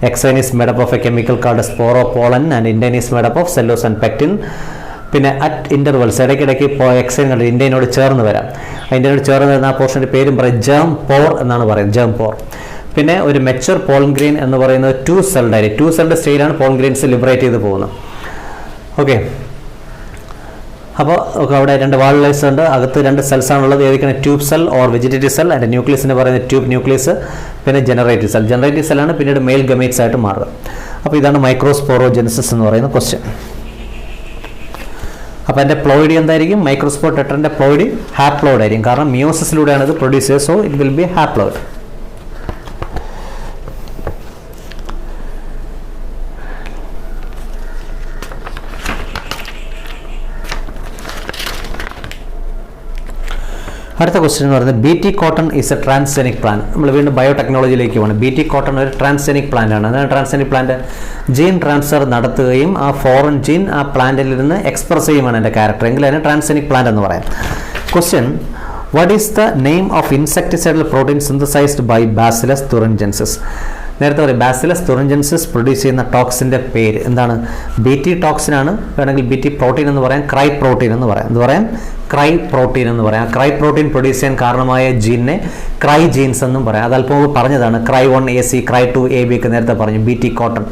Exine is made up of a chemical called sporopollen and indine is made up of cellulose and pectin. പിന്നെ at intervals ഇടയ്ക്കിടയ്ക്ക് ഇപ്പോൾ എക്സൈൻ കണ്ട് ഇൻഡൈനോട് ചേർന്ന് വരാം. അതിൻ്റെയോട് ചേർന്ന് വരുന്ന ആ പോർഷൻ്റെ പേരും പറയും ജേം പോർ എന്നാണ് പറയുന്നത്, ജേം പോർ. പിന്നെ ഒരു മെച്ചർ പോളൻ ഗ്രെയിൻ എന്ന് പറയുന്നത് 2 celled ആയിരിക്കും. 2 celled സ്റ്റേജിലാണ് പോളൻ ഗ്രെയിൻസ് ലിബറേറ്റ് ചെയ്ത് പോകുന്നത്. ഓക്കെ, അപ്പോൾ അവിടെ 2 wall layers ഉണ്ട്, അകത്ത് 2 cells ആണുള്ളത്. ഏതൊക്കെയാണ്? Tube cell or vegetative cell. അതിൻ്റെ ന്യൂക്ലിയസിന് പറയുന്നത് ട്യൂബ് ന്യൂക്ലിയസ്. പിന്നെ ജനറേറ്റീവ് സെൽ. ജനറേറ്റീവ് സെല്ലാണ് പിന്നീട് മെയിൽ ഗമേറ്റ്സ് ആയിട്ട് മാറുക. അപ്പോൾ ഇതാണ് മൈക്രോസ്പോറോജെനസിസ് എന്ന് പറയുന്ന ക്വസ്റ്റ്യൻ. അപ്പോൾ എൻ്റെ പ്ലോയിഡി എന്തായിരിക്കും? മൈക്രോസ്പോർ ടെട്രൻ്റെ പ്ലോയിഡി ഹാപ്ലോയിഡ് ആയിരിക്കും. കാരണം മിയോസിസിലൂടെയാണ് ഇത് പ്രൊഡ്യൂസ് ചെയ്യുക. So it will be haploid. അടുത്ത ക്വസ്റ്റ്യൻ എന്ന് പറയുന്നത് BT cotton is A transgenic plant. നമ്മൾ വീണ്ടും ബയോടെക്നോളജിയിലേക്ക് പോകണം. BT കോട്ടൺ ഒരു ട്രാൻസ്ജെനിക് പ്ലാന്റ് ആണ്. അതാണ് ട്രാൻസ്ജെനിക് പ്ലാന്റ് ജീൻ ട്രാൻസ്ഫർ നടത്തുകയും ആ ഫോറിൻ ജീൻ ആ പ്ലാന്റിൽ നിന്ന് എക്സ്പ്രസ് ചെയ്യുമാണ് എൻ്റെ ക്യാരക്ടർ. എങ്കിൽ അതിന് ട്രാൻസ്ജെനിക് പ്ലാന്റ് എന്ന് പറയാം. Question, what is the name of insecticidal protein synthesised by Bacillus thuringiensis? നേരത്തെ പറയും ബാസിലസ് തുറിൻജൻസിസ് പ്രൊഡ്യൂസ് ചെയ്യുന്ന ടോക്സിൻ്റെ പേര് എന്താണ്? BT ടോക്സിനാണ്. വേണമെങ്കിൽ BT പ്രോട്ടീൻ എന്ന് പറയാം, ക്രൈ പ്രോട്ടീൻ എന്ന് പറയാം. എന്ത് പറയാം? ക്രൈ പ്രോട്ടീൻ എന്ന് പറയാം. ക്രൈ പ്രോട്ടീൻ പ്രൊഡ്യൂസ് ചെയ്യാൻ കാരണമായ ജീനിനെ ക്രൈ ജീൻസ് എന്നും പറയാം. അത് അല്പം പറഞ്ഞതാണ്. ക്രൈ 1AC, ക്രൈ 2AB ഒക്കെ നേരത്തെ പറഞ്ഞു. BT cotton.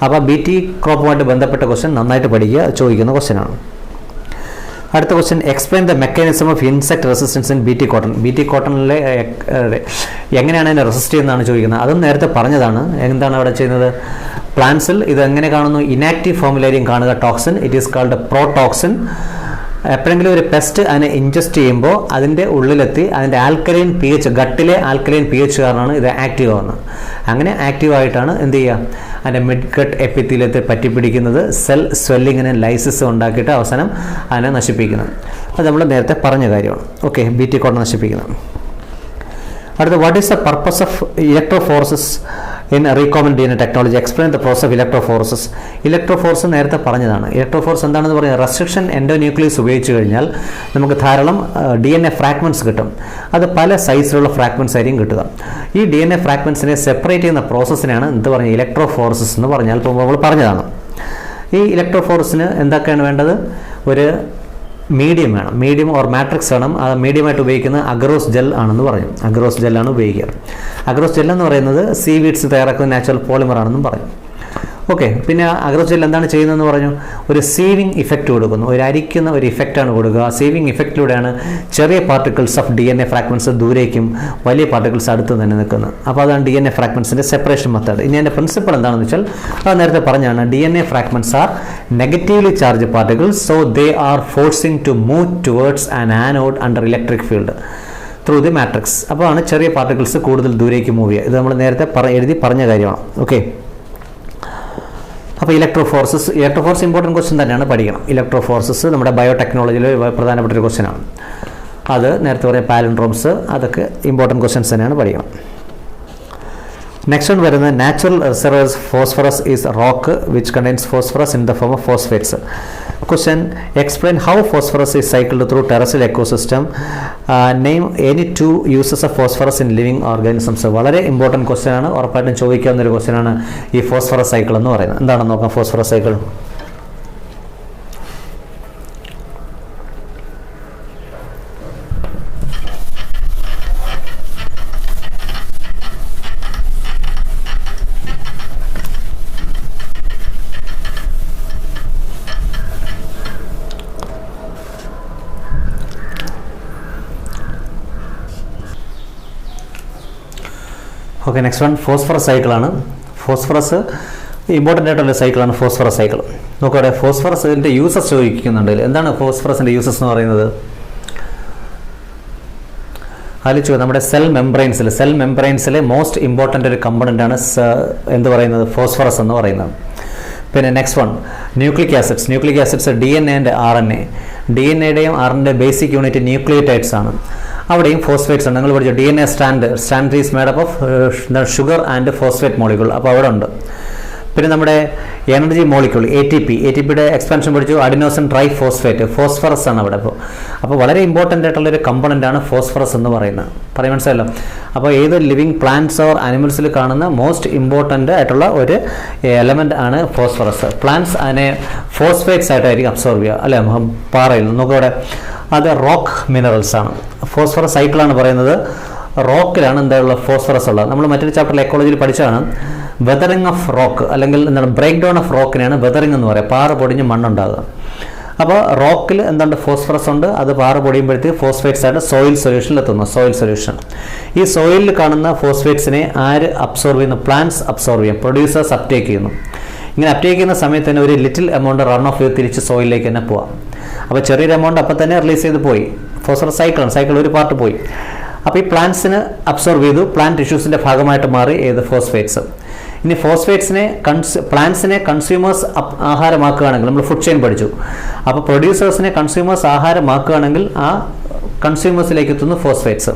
അപ്പോൾ BT ക്രോപ്പുമായിട്ട് ബന്ധപ്പെട്ട ക്വസ്റ്റ്യൻ നന്നായിട്ട് പഠിക്കുക, ചോദിക്കുന്ന ക്വസ്റ്റ്യനാണ്. അടുത്ത question, explain the mechanism of insect resistance in BT cotton. BT കോട്ടണിലെ എങ്ങനെയാണ് അതിനെ റെസിസ്റ്റ് ചെയ്യുന്നതാണ് ചോദിക്കുന്നത്. അതും നേരത്തെ പറഞ്ഞതാണ്. എന്താണ് അവിടെ ചെയ്യുന്നത്? പ്ലാന്റ്സിൽ ഇത് എങ്ങനെ കാണുന്നു? ഇനാക്റ്റീവ് ഫോമിലായിരിക്കും കാണുക toxin. It is called protoxin. എപ്പോഴെങ്കിലും ഒരു പെസ്റ്റ് അതിനെ ഇൻജസ്റ്റ് ചെയ്യുമ്പോൾ അതിൻ്റെ ഉള്ളിലെത്തി അതിൻ്റെ ആൽക്കലൈൻ pH, ഗട്ടിലെ ആൽക്കലൈൻ pH കാരണമാണ് ഇത് ആക്റ്റീവ് ആവുന്നത്. അങ്ങനെ ആക്റ്റീവായിട്ടാണ് എന്ത് ചെയ്യുക? അതിൻ്റെ മിഡ് ഗട്ട് എപ്പിത്തീലിയത്തെ പറ്റിപ്പിടിക്കുന്നത്, സെൽ സ്വെല്ലിങ്ങിന് ലൈസിസ് ഉണ്ടാക്കിയിട്ട് അവസാനം അതിനെ നശിപ്പിക്കുന്നത്. അത് നമ്മൾ നേരത്തെ പറഞ്ഞ കാര്യമാണ്. ഓക്കെ, BT കോട്ടൺ നശിപ്പിക്കുന്നത്. അടുത്ത, what is the purpose of electrophoresis in recombinant DNA technology? Explain the process of electrophoresis. Electrophoresis നേരത്തെ പറഞ്ഞതാണ്. ഇലക്ട്രോഫോറസ് എന്താണെന്ന് പറയുന്നത്? റെസ്ട്രിക്ഷൻ എൻഡോന്യൂക്ലിയസ് ഉപയോഗിച്ച് കഴിഞ്ഞാൽ നമുക്ക് ധാരാളം DNA ഫ്രാഗ്മെൻറ്റ്സ് കിട്ടും. അത് പല സൈസിലുള്ള ഫ്രാഗ്മെൻറ്റ്സ് ആയിരിക്കും കിട്ടുക. ഈ DNA ഫ്രാഗ്മെൻറ്റ്സിനെ സെപ്പറേറ്റ് ചെയ്യുന്ന പ്രോസസ്സിനാണ് എന്ത് പറഞ്ഞത്? ഇലക്ട്രോഫോറസിസ് എന്ന് പറഞ്ഞാൽ ഇപ്പോൾ നമ്മൾ പറഞ്ഞതാണ്. ഈ ഇലക്ട്രോഫോറസിന് എന്തൊക്കെയാണ് വേണ്ടത്? ഒരു മീഡിയം വേണം, മീഡിയം ഓർ മാട്രിക്സ് വേണം. അത് മീഡിയമായിട്ട് ഉപയോഗിക്കുന്നത് അഗ്രോസ് ജെൽ ആണെന്ന് പറയും. അഗ്രോസ് ജെല്ലാണ് ഉപയോഗിക്കുക. അഗ്രോസ് ജെൽ എന്ന് പറയുന്നത് സീവീഡ്സ് തയ്യാറാക്കുന്ന നാച്ചുറൽ പോളിമർ ആണെന്നും പറയും. ഓക്കെ, പിന്നെ അഗ്രോസ് ജെൽ എന്താണ് ചെയ്യുന്നതെന്ന് പറഞ്ഞു? ഒരു സീവിങ് ഇഫക്റ്റ് കൊടുക്കുന്നു, ഒരു അരിക്കുന്ന ഒരു ഇഫക്റ്റാണ് കൊടുക്കുക. ആ സീവിങ് ഇഫക്റ്റിലൂടെയാണ് ചെറിയ പാർട്ടിക്കിൾസ് ഓഫ് DNA ഫ്രാഗ്മെൻറ്റ്സ് ദൂരേക്കും വലിയ പാർട്ടിക്കിൾസ് അടുത്ത് തന്നെ നിൽക്കുന്നത്. അപ്പോൾ അതാണ് DNA ഫ്രാഗ്മെൻറ്റ്സിൻ്റെ സെപ്പറേഷൻ മെത്തേഡ്. ഇനി അതിൻ്റെ പ്രിൻസിപ്പിൾ എന്താണെന്ന് വെച്ചാൽ അത് നേരത്തെ പറഞ്ഞാണ്. DNA fragments are negatively charge particles, so they are forcing to move towards an anode under electric field through the matrix. അപ്പോൾ ആണ് ചെറിയ പാർട്ടിക്കിൾസ് കൂടുതൽ ദൂരേക്ക് മൂവ് ചെയ്യുക. ഇത് നമ്മൾ നേരത്തെ എഴുതി പറഞ്ഞ കാര്യമാണ്. ഓക്കെ, അപ്പോൾ ഇലക്ട്രോഫോർസസ് ഇമ്പോർട്ടൻറ്റ് ക്വസ്റ്റ്യൻ തന്നെയാണ്, പഠിക്കണം. ഇലക്ട്രോഫോർസസ് നമ്മുടെ ബയോടെക്നോളജിയിൽ പ്രധാനപ്പെട്ട ഒരു ക്വസ്റ്റ്യനാണ്. അത് നേരത്തെ പറയുക പാലൻഡ്രോംസ്, അതൊക്കെ ഇമ്പോർട്ടൻറ്റ് ക്വസ്റ്റ്യൻസ് തന്നെയാണ്, പഠിക്കണം. നെക്സ്റ്റ് വൺ വരുന്നത് natural reservoirs phosphorus is rock which contains phosphorus in the form of phosphates. Question, explain how phosphorus is cycled through terrestrial ecosystem. Name any 2 uses of phosphorus in living organisms. വളരെ important question ആണ്, ഉറപ്പായിട്ടും ചോദിക്കാവുന്ന ഒരു question ആണ് ഈ phosphorus cycle എന്ന് പറയുന്നത്. എന്താണെന്ന് നോക്കാം. Phosphorus cycle okay, next one phosphorus സൈക്കിളാണ്. ഫോസ്ഫറസ് ഇമ്പോർട്ടൻ്റ് ആയിട്ടുള്ള സൈക്കിളാണ് ഫോസ്ഫറസ് സൈക്കിൾ. നോക്കട്ടെ, ഫോസ്ഫറസിൻ്റെ യൂസസ് ചോദിക്കുന്നുണ്ട്. എന്താണ് ഫോസ്ഫറസിൻ്റെ യൂസസ് എന്ന് പറയുന്നത്? ആലോചിച്ചു, നമ്മുടെ സെൽ മെംബ്രെയിൻസിലെ മോസ്റ്റ് ഇമ്പോർട്ടൻ്റ് ഒരു കമ്പണൻ്റ് ആണ് എന്ത് പറയുന്നത്, ഫോസ്ഫറസ് എന്ന് പറയുന്നത്. പിന്നെ next one nucleic acids DNA and RNA. DNAയുടെയും RNAയുടെയും ബേസിക് യൂണിറ്റ് ന്യൂക്ലിയോടൈഡ്സ് ആണ്. അവിടെയും ഫോസ്ഫേറ്റ്സ് ഉണ്ട്. നിങ്ങൾ പഠിച്ചു DNA strand is made up of sugar and phosphate molecule. അപ്പോൾ അവിടെ ഉണ്ട്. പിന്നെ നമ്മുടെ എനർജി മോളിക്യൂൾ ATPയുടെ എക്സ്പാൻഷൻ പഠിച്ചു, അഡിനോസിൻ ട്രൈ ഫോസ്ഫേറ്റ്, ഫോസ്ഫറസ് ആണ് അവിടെ. അപ്പോൾ വളരെ ഇമ്പോർട്ടൻ്റ് ആയിട്ടുള്ളൊരു കമ്പണൻ്റ് ആണ് ഫോസ്ഫറസ് എന്ന് പറയുന്നത്. പറയാൻ മനസ്സിലല്ലോ. അപ്പോൾ ഏത് ലിവിങ് പ്ലാന്റ്സ് ഓർ ആനിമൽസിൽ കാണുന്ന മോസ്റ്റ് ഇമ്പോർട്ടൻ്റ് ആയിട്ടുള്ള ഒരു എലമെൻ്റ് ആണ് ഫോസ്ഫറസ്. പ്ലാന്റ്സ് അതിനെ ഫോസ്ഫേറ്റ്സ് ആയിട്ടായിരിക്കും അബ്സോർവ് ചെയ്യുക, അല്ലേ, പാറയിൽ. നമുക്കവിടെ അത് റോക്ക് മിനറൽസ് ആണ്. ഫോസ്ഫറസ് സൈക്കിളാണ് പറയുന്നത്. റോക്കിലാണ് എന്തായുള്ള ഫോസ്ഫറസ് ഉള്ളത്. നമ്മൾ മറ്റൊരു ചാപ്റ്ററിൽ എക്കോളജിയിൽ പഠിച്ചാണ് വെതറിങ് ഓഫ് റോക്ക്, അല്ലെങ്കിൽ എന്താണ് ബ്രേക്ക് ഡൗൺ ഓഫ് റോക്കിനെയാണ് വെതറിങ് എന്ന് പറയുക. പാറ പൊടിഞ്ഞ് മണ്ണുണ്ടാകുക. അപ്പോൾ റോക്കിൽ എന്താണ് ഫോസ്ഫറസ് ഉണ്ട്. അത് പാറ പൊടിയുമ്പോഴത്തേക്ക് ഫോസ്ഫേറ്റ്സ് ആയിട്ട് സോയിൽ സൊല്യൂഷനിൽ എത്തുന്നു. Soil solution. ഈ സോയിലിൽ കാണുന്ന ഫോസ്ഫേറ്റ്സിനെ ആര് അബ്സോർവ് ചെയ്യുന്നു? പ്ലാന്റ്സ് അബ്സോർവ് ചെയ്യും. പ്രൊഡ്യൂസേഴ്സ് അപ്ടേക്ക് ചെയ്യുന്നു. ഇങ്ങനെ അപ്ടേക്ക് ചെയ്യുന്ന സമയത്ത് തന്നെ ഒരു ലിറ്റിൽ എമൗണ്ട് റൺ ഓഫ് ചെയ്ത് തിരിച്ച് സോയിലിലേക്ക് തന്നെ പോവാം. അപ്പോൾ ചെറിയൊരു എമൗണ്ട് അപ്പം തന്നെ റിലീസ് ചെയ്ത് പോയി. ഫോസ്ഫറസ് സൈക്കിൾ ഒരു പാർട്ട് പോയി. അപ്പോൾ ഈ പ്ലാന്റ്സിന് അബ്സോർവ് ചെയ്തു, പ്ലാന്റ് ടിഷ്യൂസിൻ്റെ ഭാഗമായിട്ട് മാറി ഏത് ഫോസ്ഫേറ്റ്സ്. ഇനി പ്ലാന്റ്സിനെ കൺസ്യൂമേഴ്സ് ആഹാരമാക്കുകയാണെങ്കിൽ, നമ്മൾ ഫുഡ് ചെയിൻ പഠിച്ചു. അപ്പോൾ പ്രൊഡ്യൂസേഴ്സിനെ കൺസ്യൂമേഴ്സ് ആഹാരമാക്കുകയാണെങ്കിൽ ആ കൺസ്യൂമേഴ്സിലേക്ക് എത്തുന്നു ഫോസ്ഫേറ്റ്സ്.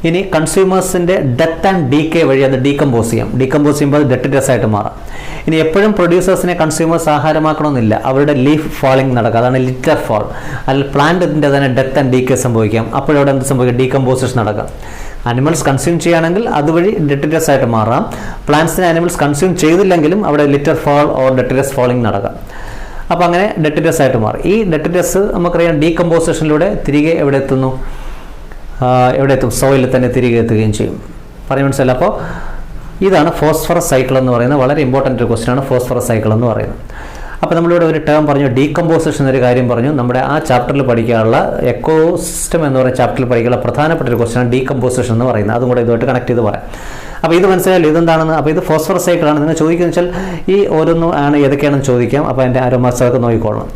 ഇനി കൺസ്യൂമേഴ്സിൻ്റെ ഡെത്ത് ആൻഡ് ഡീക്കേ വഴി അത് ഡീകമ്പോസ് ചെയ്യുമ്പോൾ അത് ഡെട്രിറ്റസ് ആയിട്ട് മാറാം. ഇനി എപ്പോഴും പ്രൊഡ്യൂസേഴ്സിനെ കൺസ്യൂമേഴ്സ് ആഹാരമാക്കണമെന്നില്ല. അവരുടെ ലീഫ് ഫാളിംഗ് നടക്കുക, അതാണ് ലിറ്റർ ഫാൾ. അല്ലെങ്കിൽ പ്ലാന്റിൻ്റെ തന്നെ ഡെത്ത് ആൻഡ് ഡീക്കേ സംഭവിക്കാം. അപ്പോഴവിടെ എന്ത് സംഭവിക്കാം? ഡീകമ്പോസിഷൻ നടക്കാം. അനിമൽസ് കൺസ്യൂം ചെയ്യുകയാണെങ്കിൽ അതുവഴി ഡെട്രിറ്റസ് ആയിട്ട് മാറാം. പ്ലാന്റ്സിനെ അനിമൽസ് കൺസ്യൂം ചെയ്തില്ലെങ്കിലും അവിടെ litre fall or detritus falling നടക്കാം. അപ്പോൾ അങ്ങനെ ഡെട്രിറ്റസ് ആയിട്ട് മാറും. ഈ ഡെട്രിറ്റസ് നമുക്കറിയാം ഡീകമ്പോസിഷനിലൂടെ തിരികെ എവിടെ എത്തുന്നു? സോയിലിൽ തന്നെ തിരികെ എത്തുകയും ചെയ്യും. പറയാൻ മനസ്സിലായി. അപ്പോൾ ഇതാണ് ഫോസ്ഫറസ് സൈക്കിൾ എന്ന് പറയുന്നത്. വളരെ ഇമ്പോർട്ടൻ്റ് ഒരു ക്വസ്റ്റ്യൻ ആണ് ഫോസ്ഫറസ് സൈക്കിൾ എന്ന് പറയുന്നത്. അപ്പോൾ നമ്മളിവിടെ ഒരു ടേം പറഞ്ഞു, ഡീകമ്പോസിഷൻ എന്നൊരു കാര്യം പറഞ്ഞു. നമ്മുടെ ആ ചാപ്റ്ററിൽ പഠിക്കാനുള്ള എക്കോസിസ്റ്റം എന്ന് പറയുന്ന ചാപ്റ്ററിൽ പഠിക്കാനുള്ള പ്രധാനപ്പെട്ട ഒരു ക്വസ്റ്റ്യൻ ആണ് ഡീകമ്പോസിഷൻ എന്ന് പറയുന്നത്. അതും കൂടെ ഇതുമായിട്ട് കണക്ട് ചെയ്ത് പറയാം. അപ്പോൾ ഇത് മനസ്സിലായാലും ഇതെന്താണെന്ന്. അപ്പോൾ ഇത് ഫോസ്ഫറസ് സൈക്കിളാണ്. നിങ്ങൾ ചോദിക്കുന്നത് വെച്ചാൽ ഈ ഓരോന്നും ആണ് ഏതൊക്കെയാണെന്ന് ചോദിക്കാം. അപ്പോൾ അതിൻ്റെ ആരോമാസൊക്കെ നോക്കിക്കൊള്ളണം.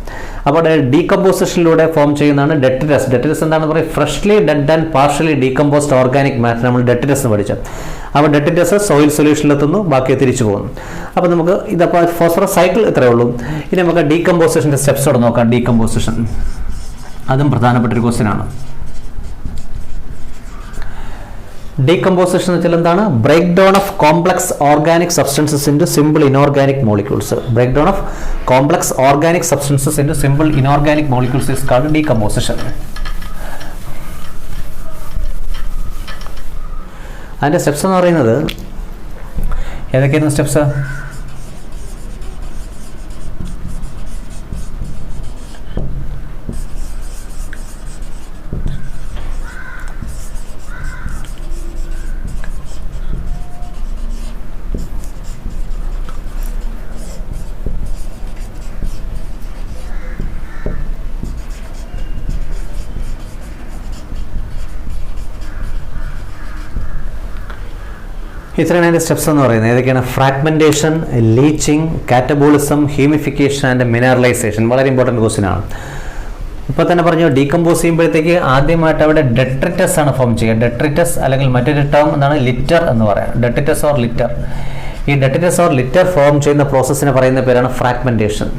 അപ്പോൾ ഡീകമ്പോസിഷനിലൂടെ ഫോം ചെയ്യുന്നതാണ് ഡെട്രിറ്റസ്. ഡെട്രിറ്റസ് എന്താണെന്ന് പറയുക? Freshly dead and partially decomposed organic matter നമ്മൾ ഡെട്രിറ്റസ് എന്ന് പഠിച്ചത്. അപ്പോൾ ഡെട്രിറ്റസ് സോയിൽ സൊല്യൂഷനിലെത്തുന്നു, ബാക്കി തിരിച്ചു പോകുന്നു. അപ്പോൾ നമുക്ക് ഇതപ്പോൾ ഫോസ്ഫറസ് സൈക്കിൾ ഇത്രയേ ഉള്ളൂ. ഇനി നമുക്ക് ഡീകമ്പോസിഷൻ്റെ സ്റ്റെപ്സോടെ നോക്കാം. ഡീകമ്പോസിഷൻ അതും പ്രധാനപ്പെട്ട ഒരു ക്വസ്റ്റ്യൻ ആണ്. ഡീകമ്പോസിഷൻ എന്ന് വെച്ചാൽ എന്താണ്? Break down of complex organic substances into simple inorganic molecules. Break down of complex organic substances into simple inorganic molecules is called decomposition. അതിൻ്റെ സ്റ്റെപ്സ് എന്ന് പറയുന്നത് ഏതൊക്കെയായിരുന്നു സ്റ്റെപ്സ്? ഇത്രയാണ് അതിൻ്റെ സ്റ്റെപ്സ് എന്ന് പറയുന്നത്. ഏതൊക്കെയാണ്? Fragmentation, leaching, catabolism, humification and mineralisation. വളരെ important question ആണ്. ഇപ്പോൾ തന്നെ പറഞ്ഞു, ഡീകമ്പോസ് ചെയ്യുമ്പോഴത്തേക്ക് ആദ്യമായിട്ട് അവിടെ ഡെട്രിറ്റസ് ആണ് ഫോം ചെയ്യുക. ഡെട്രിറ്റസ് അല്ലെങ്കിൽ മറ്റൊരു ടേം എന്താണ്? ലിറ്റർ എന്ന് പറയാം. Detritus or litre. ഈ ഡെട്രിറ്റസ് ഓർ ലിറ്റർ ഫോം ചെയ്യുന്ന പ്രോസസ്സിനെ പറയുന്ന പേരാണ് ഫ്രാഗ്മെൻറ്റേഷൻ.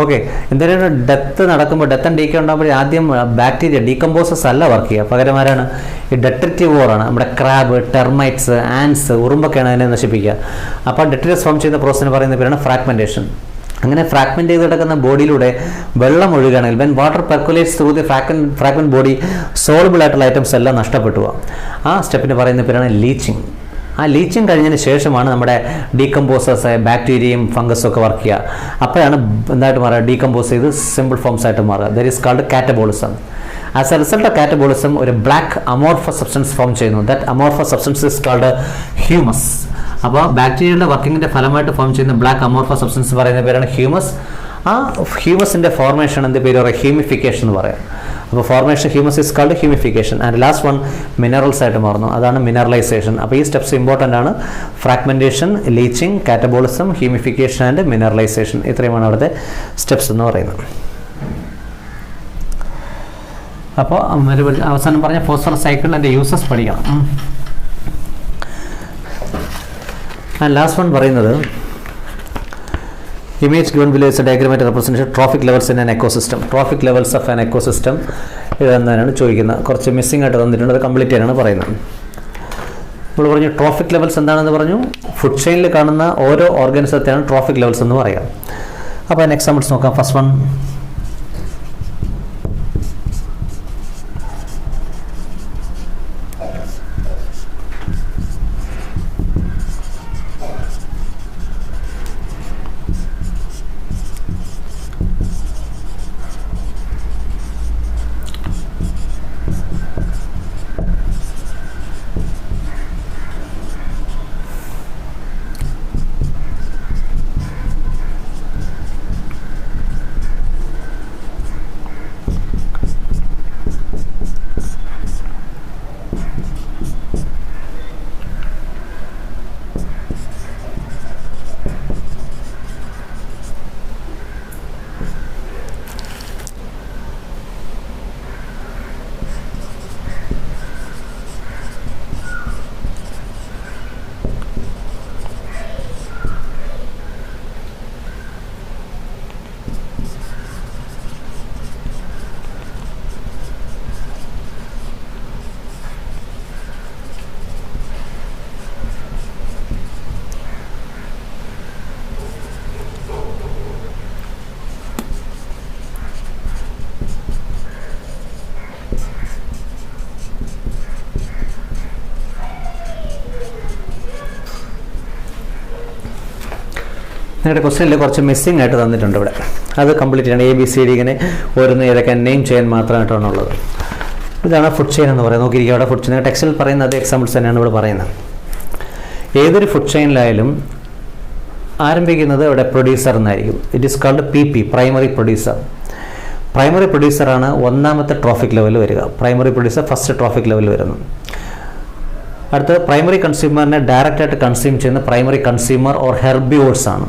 ഓക്കെ, എന്തായാലും ഡെത്ത് നടക്കുമ്പോൾ, ഡെത്ത് ആൻഡ് ഡീക്കേ ഉണ്ടാകുമ്പോൾ ആദ്യം ബാക്ടീരിയ ഡീകമ്പോസസ് അല്ല വർക്ക് ചെയ്യുക. പകരം ആരാണ്? ഈ ഡെട്രിറ്റിവോറാണ്. നമ്മുടെ ക്രാബ്, ടെർമൈറ്റ്സ്, ആൻസ്, ഉറുമ്പൊക്കെയാണ് അതിനെ നശിപ്പിക്കുക. അപ്പോൾ ഡെട്രിറ്റസ് ഫോം ചെയ്യുന്ന പ്രോസസ്സിന് പറയുന്ന പേരാണ് ഫ്രാഗ്മെൻറ്റേഷൻ. അങ്ങനെ ഫ്രാഗ്മെൻറ്റ് ചെയ്ത് കിടക്കുന്ന ബോഡിയിലൂടെ വെള്ളം ഒഴുകുകയാണെങ്കിൽ when water percolates through the fragment body soluble ആയിട്ടുള്ള ഐറ്റംസ് എല്ലാം നഷ്ടപ്പെട്ടു പോകും. ആ സ്റ്റെപ്പിന് പറയുന്ന പേരാണ് ലീച്ചിങ്. ആ ലീച്ചിങ് കഴിഞ്ഞതിന് ശേഷമാണ് നമ്മുടെ ഡീകമ്പോസേഴ്സ് ബാക്ടീരിയയും ഫംഗസും ഒക്കെ വർക്ക് ചെയ്യുക. അപ്പോഴാണ് എന്തായിട്ട് മാറുക? ഡീകമ്പോസ് ചെയ്ത് സിമ്പിൾ ഫോംസ് ആയിട്ട് മാറുക. That is called catabolism. As a result of catabolism ഒരു ബ്ലാക്ക് അമോർഫസ് സബ്സ്റ്റൻസ് ഫോം ചെയ്യുന്നു. That amorphous substance is called humus. അപ്പോൾ ബാക്ടീരിയയുടെ വർക്കിങ്ങിൻ്റെ ഫലമായിട്ട് ഫോം ചെയ്യുന്ന ബ്ലാക്ക് അമോർഫസ് സബ്സ്റ്റൻസ് പറയുന്ന പേരാണ് ഹ്യൂമസ്. ആ ഹ്യൂമസിൻ്റെ ഫോർമേഷൻ എന്ത് പേര് പറയുക? ഹ്യൂമിഫിക്കേഷൻ എന്ന് പറയാം. അപ്പോൾ formation humus is called humification. And last one minerals ആയിട്ട് മാറുന്നു, അതാണ് മിനറലൈസേഷൻ. അപ്പോൾ ഈ സ്റ്റെപ്സ് ഇമ്പോർട്ടൻ്റ് ആണ്. Fragmentation, leaching, catabolism, humification and mineralisation, ഇത്രയുമാണ് അവിടുത്തെ സ്റ്റെപ്സ് എന്ന് പറയുന്നത്. അപ്പോൾ അവസാനം പറഞ്ഞ ഫോസ്ഫറസ് സൈക്കിൾ അതിൻ്റെ യൂസസ് പഠിക്കണം. ആൻഡ് ലാസ്റ്റ് വൺ പറയുന്നത് image given below is a diagrammatic representation trophic levels in an ecosystem. Trophic levels of an ecosystem ഇതെന്നാണ് ചോദിക്കുന്നത്. കുറച്ച് മിസ്സിംഗ് ആയിട്ട് തന്നിട്ടുണ്ട്, അത് കംപ്ലീറ്റ് ചെയ്യാനാണ് പറയുന്നത്. നമ്മൾ പറഞ്ഞു ട്രോഫിക് ലെവൽസ് എന്താണെന്ന് പറഞ്ഞു. ഫുഡ് ചെയിനിൽ കാണുന്ന ഓരോ ഓർഗാനിസത്തെയാണ് ട്രോഫിക് ലെവൽസ് എന്ന് പറയാം. അപ്പോൾ അതിന് എക്സാമ്പിൾസ് നോക്കാം. ഫസ്റ്റ് വൺ, നിങ്ങളുടെ ക്വസ്റ്റ്യനിൽ കുറച്ച് മിസ്സിംഗ് ആയിട്ട് തന്നിട്ടുണ്ട് ഇവിടെ, അത് കംപ്ലീറ്റ് ചെയ്യണം. ABCD ഇങ്ങനെ ഓരോന്ന് ഏതൊക്കെ നെയിം ചെയ്യാൻ മാത്രമായിട്ടാണുള്ളത്. ഇതാണ് ഫുഡ് ചെയിൻ എന്ന് പറയുന്നത്. നോക്കിയിരിക്കുക, അവിടെ ഫുഡ് ചെയിൻ ടെക്സ്റ്റിൽ പറയുന്ന അതേ എക്സാമ്പിൾസ് തന്നെയാണ് ഇവിടെ പറയുന്നത്. ഏതൊരു ഫുഡ് ചെയിനിലായാലും ആരംഭിക്കുന്നത് ഇവിടെ പ്രൊഡ്യൂസർ എന്നായിരിക്കും. It is called PP, primary producer. Primary പ്രൊഡ്യൂസറാണ് ഒന്നാമത്തെ ട്രോഫിക് ലെവൽ വരിക. Primary producer first trophic level വരുന്നു. അടുത്ത പ്രൈമറി കൺസ്യൂമറിനെ ഡയറക്റ്റായിട്ട് കൺസ്യൂം ചെയ്യുന്ന പ്രൈമറി കൺസ്യൂമർ ഓർ ഹെർബിവോർസ് ആണ്.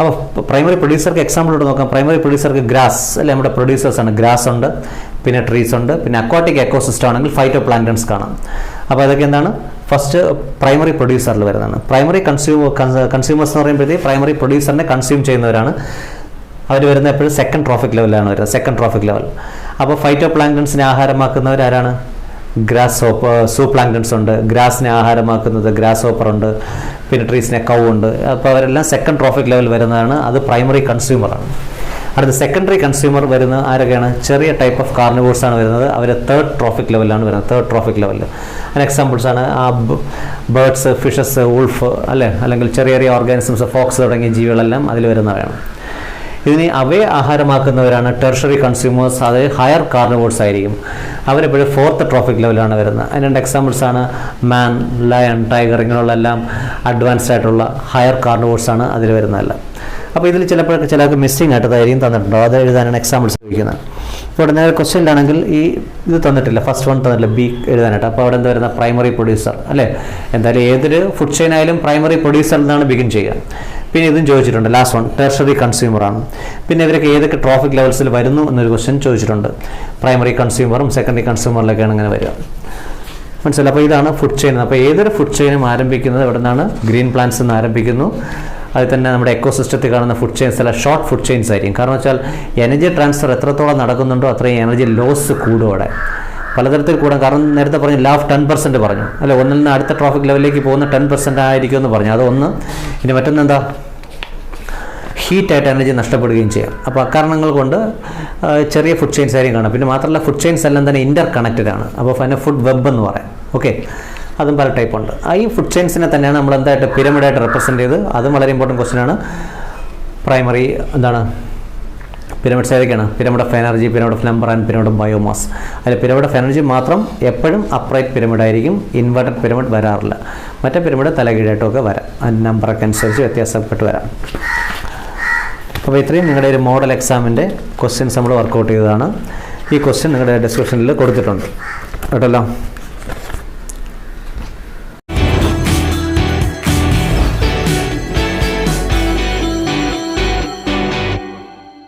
അപ്പോൾ പ്രൈമറി പ്രൊഡ്യൂസർക്ക് എക്സാമ്പിളോട് നോക്കാം. പ്രൈമറി പ്രൊഡ്യൂസർക്ക് ഗ്രാസ് അല്ലെ, നമ്മുടെ പ്രൊഡ്യൂസേഴ്സാണ്. ഗ്രാസ് ഉണ്ട്, പിന്നെ ട്രീസ് ഉണ്ട്, പിന്നെ അക്വാട്ടിക് എക്കോസിസ്റ്റം ആണെങ്കിൽ ഫൈറ്റോ പ്ലാങ്ക്ടൺസ് കാണാം. അപ്പോൾ അതൊക്കെ എന്താണ് ഫസ്റ്റ് പ്രൈമറി പ്രൊഡ്യൂസറിൽ വരുന്നതാണ്. പ്രൈമറി കൺസ്യൂമേഴ്സ് എന്ന് പറയുമ്പോഴത്തേക്ക് പ്രൈമറി പ്രൊഡ്യൂസറിനെ കൺസ്യൂം ചെയ്യുന്നവരാണ്. അവർ വരുന്ന എപ്പോഴും സെക്കൻഡ് ട്രോഫിക് ലെവലാണ് വരുന്നത്, സെക്കൻഡ് ട്രോഫിക് ലെവൽ. അപ്പോൾ ഫൈറ്റോ പ്ലാങ്ക്ടൺസിനെ ആഹാരമാക്കുന്നവരാരാണ്? ഗ്രാസ് ഹോപ്പർ, സൂപ്ലാങ്ക്ടൺസ് ഉണ്ട്. ഗ്രാസിനെ ആഹാരമാക്കുന്നത് ഗ്രാസ് ഹോപ്പർ ഉണ്ട്, പിന്നെ ട്രീസിനെ കൗ ഉണ്ട്. അപ്പോൾ അവരെല്ലാം സെക്കൻഡ് ട്രോഫിക് ലെവൽ വരുന്നതാണ്. അത് പ്രൈമറി കൺസ്യൂമറാണ്. അടുത്ത സെക്കൻഡറി കൺസ്യൂമർ വരുന്ന ആരൊക്കെയാണ്? ചെറിയ ടൈപ്പ് ഓഫ് കാർണിവോർസ് ആണ് വരുന്നത്. അവർ തേർഡ് ട്രോഫിക് ലെവലാണ് വരുന്നത്. തേർഡ് ട്രോഫിക് ലെവലിൽ അതിന് എക്സാമ്പിൾസ് ആണ് ആ ബേർഡ്സ്, ഫിഷസ്, വൂൾഫ് അല്ലേ, അല്ലെങ്കിൽ ചെറിയ ചെറിയ ഓർഗാനിസംസ്, ഫോക്സ് തുടങ്ങിയ ജീവികളെല്ലാം അതിൽ വരുന്നവയാണ്. ഇതിനെ അവയെ ആഹാരമാക്കുന്നവരാണ് ടെർഷറി കൺസ്യൂമേഴ്സ്. അത് ഹയർ കാർണിവോർസ് ആയിരിക്കും. അവരെപ്പോഴും ഫോർത്ത് ട്രോഫിക് ലെവലാണ് വരുന്നത്. അതിന് രണ്ട് എക്സാമ്പിൾസ് ആണ് മാൻ, ലയൺ, ടൈഗർ, ഇങ്ങനെയുള്ള എല്ലാം അഡ്വാൻസ്ഡ് ആയിട്ടുള്ള ഹയർ കാർണിവോർസ് ആണ് അതിൽ വരുന്നതെല്ലാം. അപ്പോൾ ഇതിൽ ചിലപ്പോഴൊക്കെ ചിലർക്ക് മിസ്സിംഗ് ആയിട്ടായിരിക്കും തന്നിട്ടുണ്ടോ, അത് എഴുതാനാണ് എക്സാമ്പിൾസ് ചോദിക്കുന്നത്. ഇപ്പോൾ നേരെ ക്വസ്റ്റ്യനിലാണെങ്കിൽ ഈ ഇത് തന്നിട്ടില്ല, ഫസ്റ്റ് വൺ തന്നിട്ടില്ല, B എഴുതാനായിട്ട്. അപ്പോൾ അവിടെ എന്താ വരുന്ന? പ്രൈമറി പ്രൊഡ്യൂസർ അല്ലേ. എന്തായാലും ഏതൊരു ഫുഡ് ചെയിൻ ആയാലും പ്രൈമറി പ്രൊഡ്യൂസർ എന്നാണ് ബിഗിൻ ചെയ്യുക. പിന്നെ ഇതും ചോദിച്ചിട്ടുണ്ട്, ലാസ്റ്റ് വൺ ടെർഷറി കൺസ്യൂമറാണ്. പിന്നെ ഇവരൊക്കെ ഏതൊക്കെ ട്രോഫിക് ലെവൽസിൽ വരുന്നു എന്നൊരു ക്വസ്റ്റ്യൻ ചോദിച്ചിട്ടുണ്ട്. പ്രൈമറി കൺസ്യൂമറും സെക്കൻഡറി കൺസ്യൂമറിലൊക്കെയാണ് ഇങ്ങനെ വരിക. മനസ്സിലായി? അപ്പോൾ ഇതാണ് ഫുഡ് ചെയിൻ. അപ്പോൾ ഏതൊരു ഫുഡ് ചെയിനും ആരംഭിക്കുന്നത് എവിടെ നിന്നാണ്? ഗ്രീൻ പ്ലാന്റ്സ് നിന്ന് ആരംഭിക്കുന്നു. അതിൽ തന്നെ നമ്മുടെ എക്കോസിസ്റ്റത്തിൽ കാണുന്ന ഫുഡ് ചെയിൻസ് അല്ല ഷോർട്ട് ഫുഡ് ചെയിൻസ് ആയിരിക്കും. കാരണം വെച്ചാൽ എനർജി ട്രാൻസ്ഫർ എത്രത്തോളം നടക്കുന്നുണ്ടോ അത്രയും എനർജി ലോസ് കൂടും അവിടെ. പലതരത്തിൽ കൂടാം. കാരണം നേരത്തെ പറഞ്ഞു ലാ ഓഫ് 10% പറഞ്ഞു അല്ലെ. ഒന്നിൽ നിന്ന് അടുത്ത ട്രോഫിക് ലെവലിലേക്ക് പോകുന്ന 10% ആയിരിക്കും എന്ന് പറഞ്ഞു. അതൊന്ന്. ഇനി മറ്റൊന്നെന്താ? ഹീറ്റായിട്ട് എനർജി നഷ്ടപ്പെടുകയും ചെയ്യാം. അപ്പോൾ അക്കാരണങ്ങൾ കൊണ്ട് ചെറിയ ഫുഡ് ചെയിൻസ് ആയിരിക്കും കാണാം. പിന്നെ മാത്രമല്ല ഫുഡ് ചെയിൻസ് എല്ലാം തന്നെ ഇൻ്റർ കണക്റ്റഡ് ആണ്. അപ്പോൾ അതിനെ ഫുഡ് വെബ് എന്ന് പറയാം. ഓക്കെ, അതും പല ടൈപ്പ് ഉണ്ട്. ഈ ഫുഡ് ചെയിൻസിനെ തന്നെയാണ് നമ്മൾ എന്തായിട്ട് പിരമിഡായിട്ട് റെപ്രസെൻറ്റ് ചെയ്ത്. അതും വളരെ ഇമ്പോർട്ടൻറ്റ് ക്വസ്റ്റ്യൻ ആണ്. പ്രൈമറി എന്താണ്? പിരമിഡ്സ് ഏതൊക്കെയാണ്? Pyramid of energy, pyramid of number and pyramid of biomass. അതിൽ പിരമിഡ് ഓഫ് എനർജി മാത്രം എപ്പോഴും അപ്രൈറ്റ് പിരമിഡ് ആയിരിക്കും. ഇൻവേർട്ടഡ് പിരമിഡ് വരാറില്ല. മറ്റേ പിരമിഡ് തലകീഴായിട്ടൊക്കെ വരാം. അതിന് നമ്പറൊക്കെ അനുസരിച്ച് വ്യത്യാസപ്പെട്ട് വരാം. അപ്പോൾ ഇത്രയും നിങ്ങളുടെ ഒരു മോഡൽ എക്സാമിൻ്റെ ക്വസ്റ്റ്യൻസ് നമ്മൾ വർക്കൗട്ട് ചെയ്തതാണ്. ഈ ക്വസ്റ്റ്യൻ നിങ്ങളുടെ ഡിസ്ക്രിപ്ഷനിൽ കൊടുത്തിട്ടുണ്ട് കേട്ടല്ലോ.